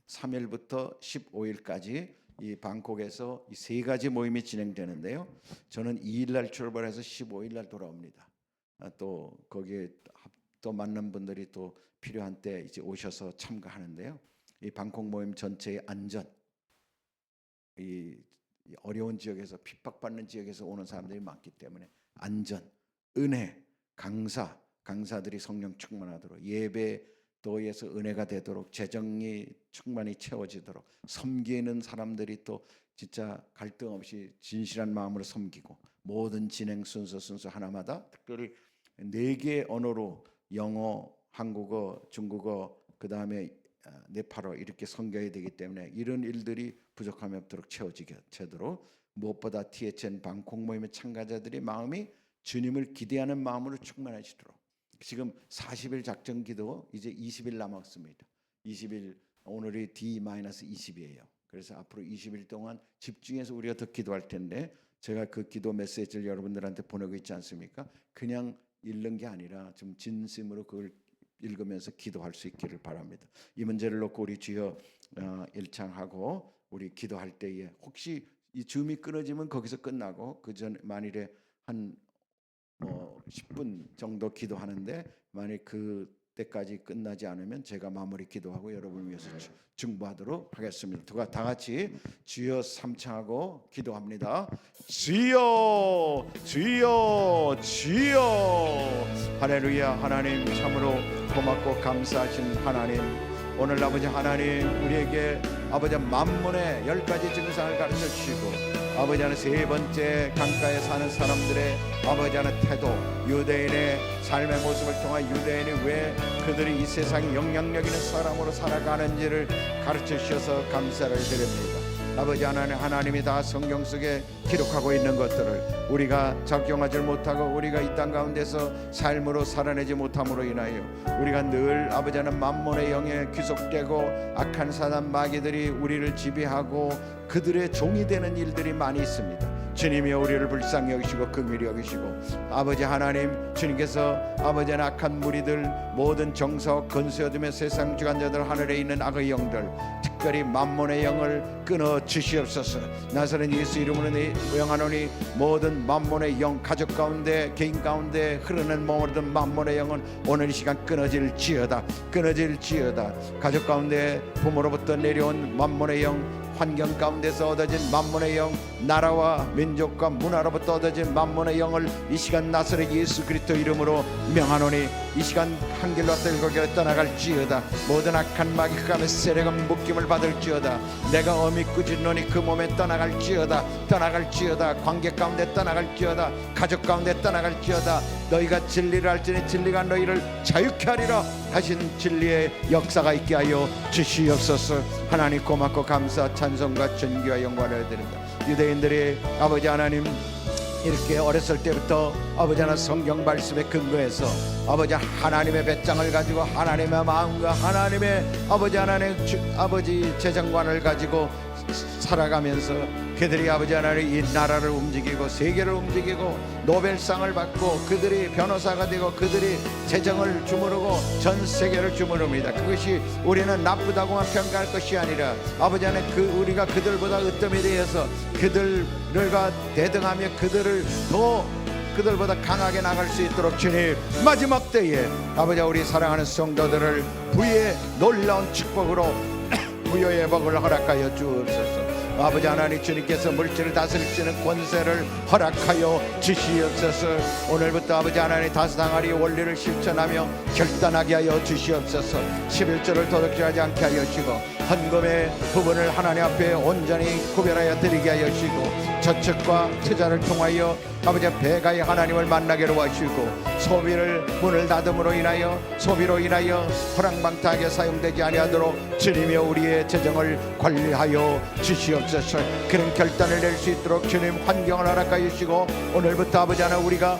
3일부터 15일까지 이 방콕에서 이 세 가지 모임이 진행되는데요. 저는 2일날 출발해서 15일날 돌아옵니다. 또 거기에 또 만난 분들이 또 필요한 때 이제 오셔서 참가하는데요. 이 방콕 모임 전체의 안전, 이 어려운 지역에서 핍박받는 지역에서 오는 사람들이 많기 때문에 안전, 은혜, 강사들이 성령 충만하도록, 예배도에서 은혜가 되도록, 재정이 충만히 채워지도록, 섬기는 사람들이 또 진짜 갈등 없이 진실한 마음으로 섬기고, 모든 진행 순서 하나마다 특별히 4개 언어로 영어, 한국어, 중국어, 그 다음에 네팔어 이렇게 섬겨야 되기 때문에 이런 일들이 부족함이 없도록 채워지도록, 무엇보다 THN 방콕 모임의 참가자들의 마음이 주님을 기대하는 마음으로 충만해지도록. 지금 40일 작전 기도 이제 20일 남았습니다. 20일, 오늘이 D-20이에요. 그래서 앞으로 20일 동안 집중해서 우리가 더 기도할 텐데, 제가 그 기도 메시지를 여러분들한테 보내고 있지 않습니까? 그냥 읽는 게 아니라 좀 진심으로 그걸 읽으면서 기도할 수 있기를 바랍니다. 이 문제를 놓고 우리 주여 일창하고 우리 기도할 때에 혹시 이 줌이 끊어지면 거기서 끝나고, 그 전 만일에 한 10분 정도 기도하는데 만약 그때까지 끝나지 않으면 제가 마무리 기도하고 여러분을 위해서 중보하도록 하겠습니다. 다 같이 주여 삼창하고 기도합니다. 주여, 주여, 주여. 할렐루야. 하나님 참으로 고맙고 감사하신 하나님, 오늘 아버지 하나님 우리에게 아버지 만문의 10가지 증상을 가르쳐 주시고, 아버지 하나님 세 번째 강가에 사는 사람들의 아버지 하나님 태도, 유대인의 삶의 모습을 통한 유대인이 왜 그들이 이 세상에 영향력 있는 사람으로 살아가는지를 가르쳐 주셔서 감사를 드립니다. 아버지 하나님, 하나님이 다 성경 속에 기록하고 있는 것들을 우리가 적용하지 못하고 우리가 이 땅 가운데서 삶으로 살아내지 못함으로 인하여 우리가 늘 아버지 하나님 만몬의 영에 귀속되고 악한 사단 마귀들이 우리를 지배하고 그들의 종이 되는 일들이 많이 있습니다. 주님이 우리를 불쌍히 여기시고 긍휼히 여기시고, 아버지 하나님 주님께서 아버지 하나님 악한 무리들, 모든 정사와 건세 얻으며 세상 주관자들, 하늘에 있는 악의 영들, 특별히 만몬의 영을 끊어 주시옵소서. 나사렛 예수 이름으로 명하노니 모든 만몬의 영, 가족 가운데 개인 가운데 흐르는 모든 만몬의 영은 오늘 이 시간 끊어질지어다. 가족 가운데 부모로부터 내려온 만몬의 영, 환경 가운데서 얻어진 만몬의 영, 나라와 민족과 문화로부터 얻어진 만몬의 영을 이 시간 나사렛 예수 그리스도 이름으로 명하노니 이 시간 한 길로 들고겨 떠나갈지어다. 모든 악한 마귀감의 세력은 묶임을 받을지어다. 내가 어미 꾸짖노니 그 몸에 떠나갈지어다. 관계 가운데 떠나갈지어다. 가족 가운데 떠나갈지어다. 너희가 진리를 알지니 진리가 너희를 자유케 하리라 하신 진리의 역사가 있게 하여 주시옵소서. 하나님 고맙고 감사 찬송과 존귀와 영광을 드립니다. 유대인들이 아버지 하나님 이렇게 어렸을 때부터 아버지 하나님 성경 말씀에 근거해서 아버지 하나님의 배짱을 가지고 하나님의 마음과 하나님의 아버지 하나님 아버지 재정관을 가지고 살아가면서 그들이 아버지 하나님 이 나라를 움직이고 세계를 움직이고 노벨상을 받고 그들이 변호사가 되고 그들이 재정을 주무르고 전 세계를 주무릅니다. 그것이 우리는 나쁘다고만 평가할 것이 아니라 아버지 하나님 우리가 그들보다 으뜸에 대해서 그들과 대등하며 그들보다 강하게 나갈 수 있도록 주님 마지막 때에 아버지 우리 사랑하는 성도들을 부의 놀라운 축복으로 부여의 복을 허락하여 주옵소서. 아버지 하나님 주님께서 물질을 다스릴 수 있는 권세를 허락하여 주시옵소서. 오늘부터 아버지 하나님 다스당하리 원리를 실천하며 결단하게 하여 주시옵소서. 11조를 도둑질하지 않게 하여 주시고 헌금의 부분을 하나님 앞에 온전히 구별하여 드리게 하여 주시고 저축과 투자를 통하여 아버지 배가의 하나님을 만나게로 하시고 소비를 문을 닫음으로 인하여 소비로 인하여 호랑방탕하게 사용되지 아니하도록 주님이여 우리의 재정을 관리하여 주시옵소서. 그런 결단을 낼 수 있도록 주님 환경을 허락하여 주시고 오늘부터 아버지 하나 우리가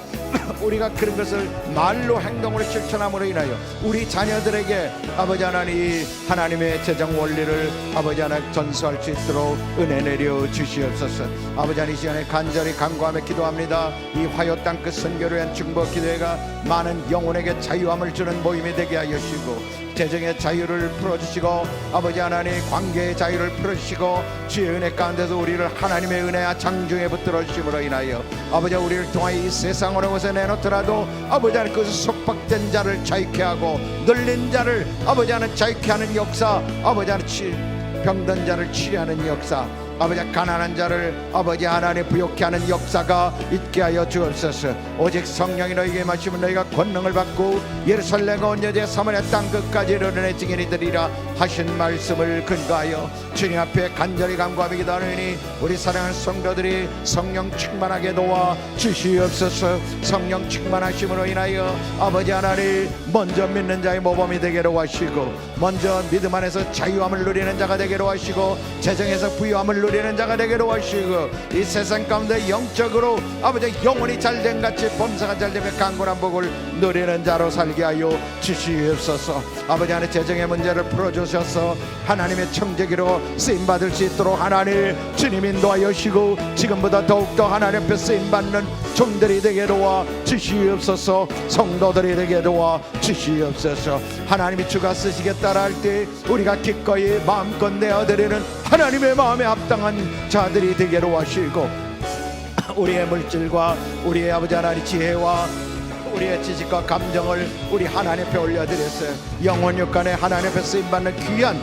그런 것을 말로 행동으로 실천함으로 인하여 우리 자녀들에게 아버지 하나님 하나님의 재정 원리를 아버지 하나 전수할 수 있도록 은혜 내려 주시옵소서. 아버지 하나님 이 시간에 간절히 간구하며 기도합니다. 이 화요 땅끝 선교를 위한 중보 기도회가 많은 영혼에게 자유함을 주는 모임이 되게 하여 주시고 재정의 자유를 풀어주시고 아버지 하나님 관계의 자유를 풀어주시고 주의 은혜 가운데서 우리를 하나님의 은혜와 장중에 붙들어 주심으로 인하여 아버지 우리를 통하여 이 세상 어느 곳에 내놓더라도 아버지 하나님 그것을 속박된 자를 자유케 하고 눌린 자를 아버지 하나님 자유케 하는 역사, 아버지 하나님 병든 자를 치료하는 역사, 아버지 가난한 자를 아버지 하나님 부욕케 하는 역사가 있게 하여 주옵소서. 오직 성령이 너희에게 마시면 너희가 권능을 받고 예루살렘과 온 여제 사마리아 땅 끝까지 이르는 증인이 되리라 하신 말씀을 근거하여 주님 앞에 간절히 간구하며 기도하노니 우리 사랑하는 성도들이 성령 충만하게 도와 주시옵소서. 성령 충만하심으로 인하여 아버지 하나님 먼저 믿는 자의 모범이 되게로 하시고 먼저 믿음 안에서 자유함을 누리는 자가 되게로 하시고 재정에서 부유함을 누리는 자가 되게로 하시고 이 세상 가운데 영적으로 아버지 영혼이 잘된 같이 범사가 잘되며 강건한 복을 누리는 자로 살게 하여 주시옵소서. 아버지 하나님 재정의 문제를 풀어주셔서 하나님의 청지기로 쓰임받을 수 있도록 하나님 주님 인도하여 주시고 지금보다 더욱더 하나님 앞에 쓰임받는 종들이 되게 도와 주시옵소서. 성도들이 되게 도와 주시옵소서. 하나님이 주가 쓰시겠다라 할 때 우리가 기꺼이 마음껏 내어드리는 하나님의 마음에 합당한 자들이 되게로 하시고 우리의 물질과 우리의 아버지 하나님 지혜와 우리의 지식과 감정을 우리 하나님 앞에 올려드렸어요. 영원 육간에 하나님 앞에 쓰임받는 귀한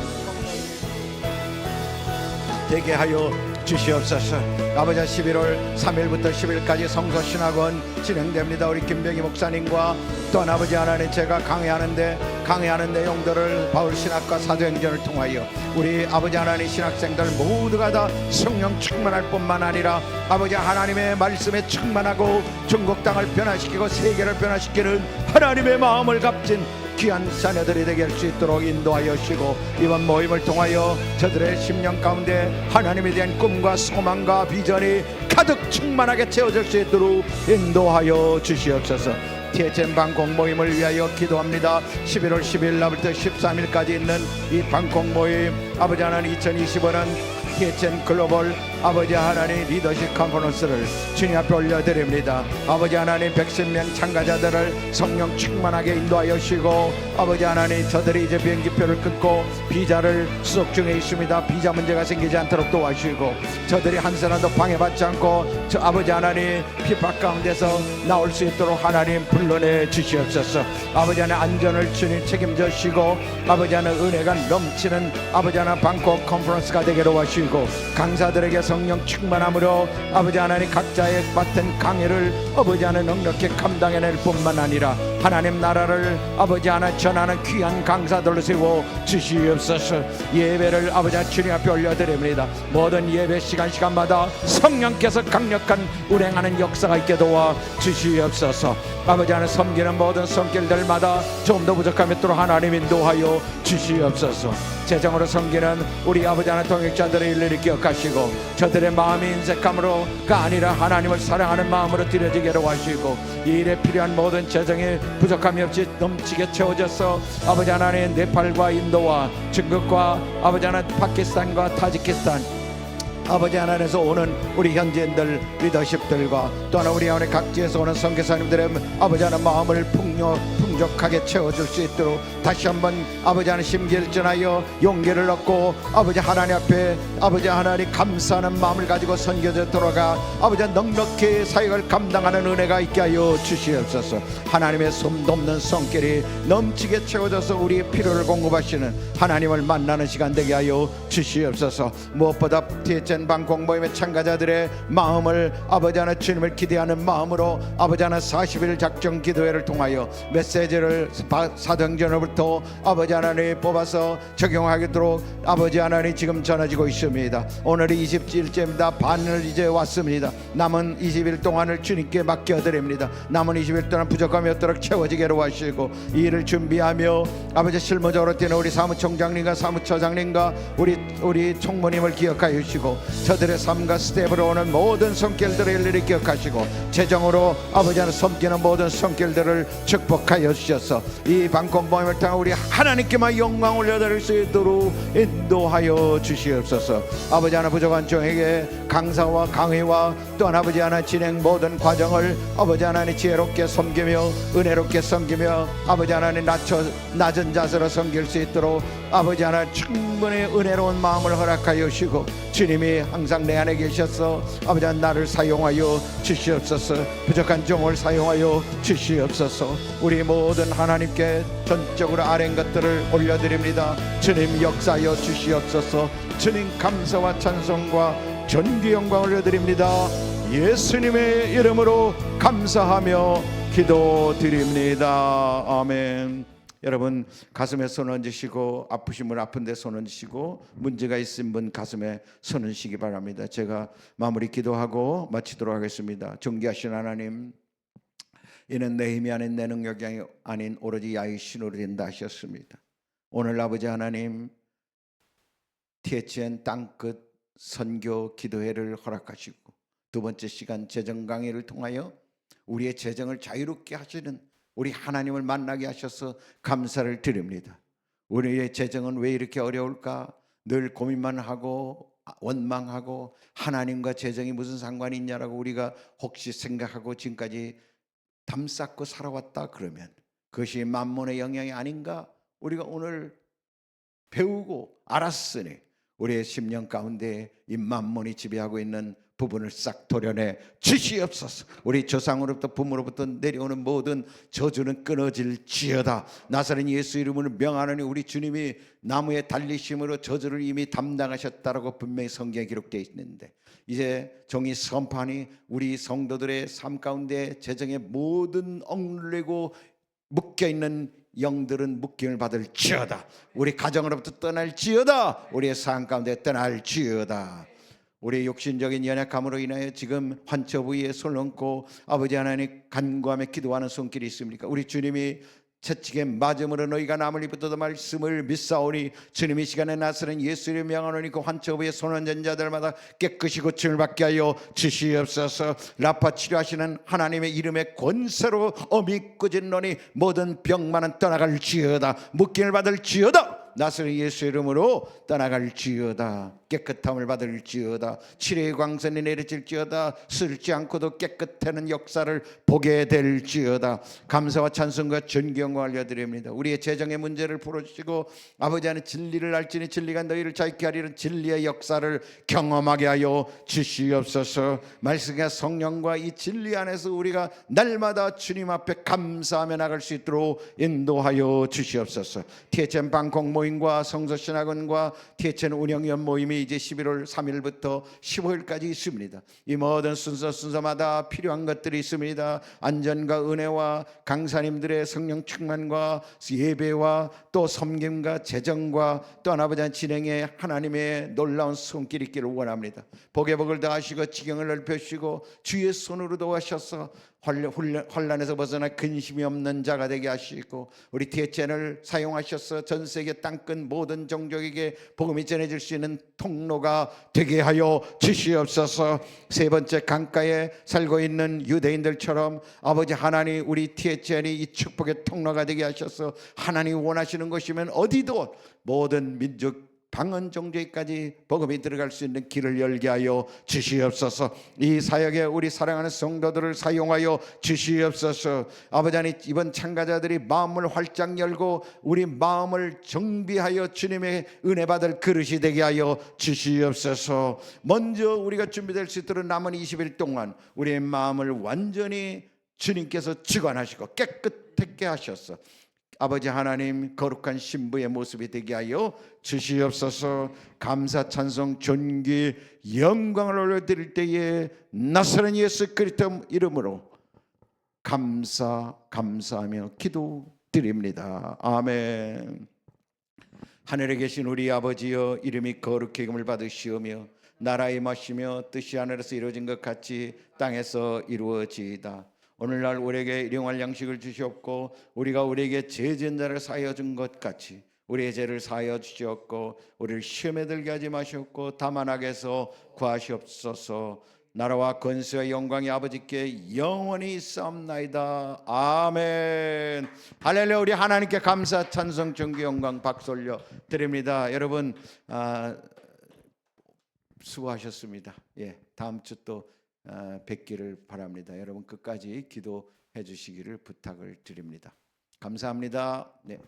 되게 하여 주시옵소서. 아버지 11월 3일부터 10일까지 성서신학원 진행됩니다. 우리 김병희 목사님과 또한 아버지 하나님 제가 강의하는 내용들을 바울신학과 사도행전을 통하여 우리 아버지 하나님 신학생들 모두가 다 성령 충만할 뿐만 아니라 아버지 하나님의 말씀에 충만하고 중국 땅을 변화시키고 세계를 변화시키는 하나님의 마음을 값진 귀한 자녀들이 되게 할 수 있도록 인도하여 주시고 이번 모임을 통하여 저들의 심령 가운데 하나님에 대한 꿈과 소망과 비전이 가득 충만하게 채워질 수 있도록 인도하여 주시옵소서. THM 방콕 모임을 위하여 기도합니다. 11월 10일 날부터 13일까지 있는 이 방콕 모임 아버지 하나님 2025년 THM 글로벌 아버지 하나님 리더십 컨퍼런스를 주님 앞에 올려드립니다. 아버지 하나님 110명 참가자들을 성령 충만하게 인도하여 주시고 아버지 하나님 저들이 이제 비행기표를 끊고 비자를 수속 중에 있습니다. 비자 문제가 생기지 않도록 도와주시고 저들이 한 사람도 방해받지 않고 저 아버지 하나님 핍박 가운데서 나올 수 있도록 하나님 불러내 주시옵소서. 아버지 하나님 안전을 주님 책임져 주시고 아버지 하나님 은혜가 넘치는 아버지 하나님 방콕 컨퍼런스가 되기로 하시고 강사들에게 성령 충만함으로 아버지 하나님 각자의 맡은 강의를 아버지 하나님 넉넉히 감당해낼 뿐만 아니라 하나님 나라를 아버지 하나님 전하는 귀한 강사들로 세워 주시옵소서. 예배를 아버지 하나님 주님 앞에 올려드립니다. 모든 예배 시간마다 성령께서 강력한 운행하는 역사가 있게 도와 주시옵소서. 아버지 하나님 섬기는 모든 손길들마다 좀 더 부족함이 있도록 하나님 인도하여 주시옵소서. 재정으로 섬기는 우리 아버지 하나님 동역자들의 일일이 기억하시고 저들의 마음이 인색함으로가 아니라 하나님을 사랑하는 마음으로 드려지게로 하시고 이 일에 필요한 모든 재정의 부족함이 없이 넘치게 채워져서 아버지 하나님 네팔과 인도와 중국과 아버지 하나님 파키스탄과 타지키스탄 아버지 하나님에서 오는 우리 현지인들 리더십들과 또한 우리 하나님 각지에서 오는 선교사님들의 아버지 하나님 마음을 풍족하게 채워줄 수 있도록 다시 한번 아버지 하나님 심기일전하여 용기를 얻고 아버지 하나님 앞에 아버지 하나님 감사하는 마음을 가지고 선교제 돌아가 아버지 넉넉히 사역을 감당하는 은혜가 있게 하여 주시옵소서. 하나님의 숨도 없는 손길이 넘치게 채워져서 우리의 필요를 공급하시는 하나님을 만나는 시간 되게 하여 주시옵소서. 무엇보다 THM 티에첸 방콕 모임의 참가자들의 마음을 아버지 하나 주님을 기대하는 마음으로 아버지 하나 40일 작정 기도회를 통하여 메시지를 사도행전으로부터 아버지 하나님 뽑아서 적용하도록 아버지 하나님 지금 전해지고 있습니다. 오늘이 27일째입니다. 반을 이제 왔습니다. 남은 20일 동안을 주님께 맡겨드립니다. 남은 20일 동안 부족함이 없도록 채워지게 하시고 이 일을 준비하며 아버지 실무적으로 뛰는 우리 사무총장님과 사무처장님과 우리 총무님을 기억하여 주시고 저들의 삶과 스텝으로 오는 모든 손길들을 일일이 기억하시고 재정으로 아버지 하나 섬기는 모든 손길들을 축복하여 주셔서 이 방콕 모임을 통해 우리 하나님께만 영광 올려드릴 수 있도록 인도하여 주시옵소서. 아버지 하나 부족한 종에게 강사와 강의와 또한 아버지 하나 진행 모든 과정을 아버지 하나님 지혜롭게 섬기며 은혜롭게 섬기며 아버지 하나님 낮은 자세로 섬길 수 있도록 아버지 하나님 충분히 은혜로운 마음을 허락하여 주시고 주님이 항상 내 안에 계셔서 아버지 하나님 나를 사용하여 주시옵소서. 부족한 종을 사용하여 주시옵소서. 우리 모든 하나님께 전적으로 아뢰는 것들을 올려드립니다. 주님 역사하여 주시옵소서. 주님 감사와 찬송과 전기 영광 올려드립니다. 예수님의 이름으로 감사하며 기도드립니다. 아멘. 여러분 가슴에 손 얹으시고 아프신 분 아픈데 손 얹으시고 문제가 있으신 분 가슴에 손 얹으시기 바랍니다. 제가 마무리 기도하고 마치도록 하겠습니다. 존귀하신 하나님, 이는 내 힘이 아닌 내 능력이 아닌 오로지 야의 신으로 된다 하셨습니다. 오늘 아버지 하나님 THN 땅끝 선교 기도회를 허락하시고 두 번째 시간 재정 강의를 통하여 우리의 재정을 자유롭게 하시는 우리 하나님을 만나게 하셔서 감사를 드립니다. 우리의 재정은 왜 이렇게 어려울까? 늘 고민만 하고 원망하고 하나님과 재정이 무슨 상관이 있냐라고 우리가 혹시 생각하고 지금까지 담쌓고 살아왔다 그러면 그것이 만몬의 영향이 아닌가? 우리가 오늘 배우고 알았으니 우리의 심령 가운데 이 만몬이 지배하고 있는 부분을 싹 도려내 주시옵소서. 우리 조상으로부터 부모로부터 내려오는 모든 저주는 끊어질지어다. 나사렛 예수 이름으로 명하노니 우리 주님이 나무에 달리심으로 저주를 이미 담당하셨다라고 분명히 성경에 기록되어 있는데 이제 종이 선판이 우리 성도들의 삶 가운데 재정의 모든 억눌리고 묶여있는 영들은 묶임을 받을지어다. 우리 가정으로부터 떠날지어다. 우리의 삶 가운데 떠날지어다. 우리의 욕심적인 연약함으로 인하여 지금 환처 부위에 손을 얹고 아버지 하나님 간구하며 기도하는 손길이 있습니까? 우리 주님이 채찍에 맞음으로 너희가 남을 입었다 말씀을 믿사오니 주님이 이 시간에 나서는 예수를 명하노니 그 환처 부위에 손 얹은 자들마다 깨끗이 고침을 받게 하여 주시옵소서. 라파 치료하시는 하나님의 이름의 권세로 어미 꾸짖노니 모든 병만은 떠나갈지어다. 묶임을 받을지어다. 나사렛 예수 이름으로 떠나갈지어다. 깨끗함을 받을지어다. 치료의 광선이 내려질지어다. 쓸지 않고도 깨끗하는 역사를 보게 될지어다. 감사와 찬송과 존경과 알려드립니다. 우리의 재정의 문제를 풀어주시고 아버지 안에 진리를 알지니 진리가 너희를 자유케 하리는 진리의 역사를 경험하게 하여 주시옵소서. 말씀과 성령과 이 진리 안에서 우리가 날마다 주님 앞에 감사하며 나갈 수 있도록 인도하여 주시옵소서. THN 방콕 모임과 성서신학원과 THN 운영위원 모임이 이제 11월 3일부터 15일까지 있습니다. 이 모든 순서마다 필요한 것들이 있습니다. 안전과 은혜와 강사님들의 성령 충만과 예배와 또 섬김과 재정과 또 아버지 진행에 하나님의 놀라운 손길이 있기를 원합니다. 복에 복을 더하시고 지경을 넓혀주시고 주의 손으로 도와셔서 환란에서 벗어나 근심이 없는 자가 되게 하시고 우리 THN을 사용하셔서 전 세계 땅끝 모든 종족에게 복음이 전해질 수 있는 통로가 되게 하여 주시옵소서. 세 번째 강가에 살고 있는 유대인들처럼 아버지 하나님 우리 THN이 이 축복의 통로가 되게 하셔서 하나님 원하시는 것이면 어디든 모든 민족 방언 종교까지 복음이 들어갈 수 있는 길을 열게 하여 주시옵소서. 이 사역에 우리 사랑하는 성도들을 사용하여 주시옵소서. 아버지 하나님 이번 참가자들이 마음을 활짝 열고 우리 마음을 정비하여 주님의 은혜 받을 그릇이 되게 하여 주시옵소서. 먼저 우리가 준비될 수 있도록 남은 20일 동안 우리의 마음을 완전히 주님께서 주관하시고 깨끗하게 하셔서 아버지 하나님, 거룩한 신부의 모습이 되게 하여 주시옵소서. 감사 찬송 존귀 영광을 올려드릴 때에 나사렛 예수 그리스도 이름으로 감사하며 기도드립니다. 아멘. 하늘에 계신 우리 아버지여, 이름이 거룩히 여김을 받으시오며 나라의 임하시며 뜻이 하늘에서 이루어진 것 같이 땅에서 이루어지이다. 오늘날 우리에게 일용할 양식을 주시옵고 우리가 우리에게 죄 지은 자를 사하여 준 것 같이 우리의 죄를 사하여 주시옵고 우리를 시험에 들게 하지 마시옵고 다만 악에서 구하시옵소서. 나라와 권세와 영광이 아버지께 영원히 있사옵나이다. 아멘. 할렐루야. 우리 하나님께 감사 찬송 존귀 영광 박수 올려 드립니다. 여러분 수고하셨습니다. 예, 다음 주 또 뵙기를 바랍니다. 여러분 끝까지 기도해 주시기를 부탁을 드립니다. 감사합니다. 네.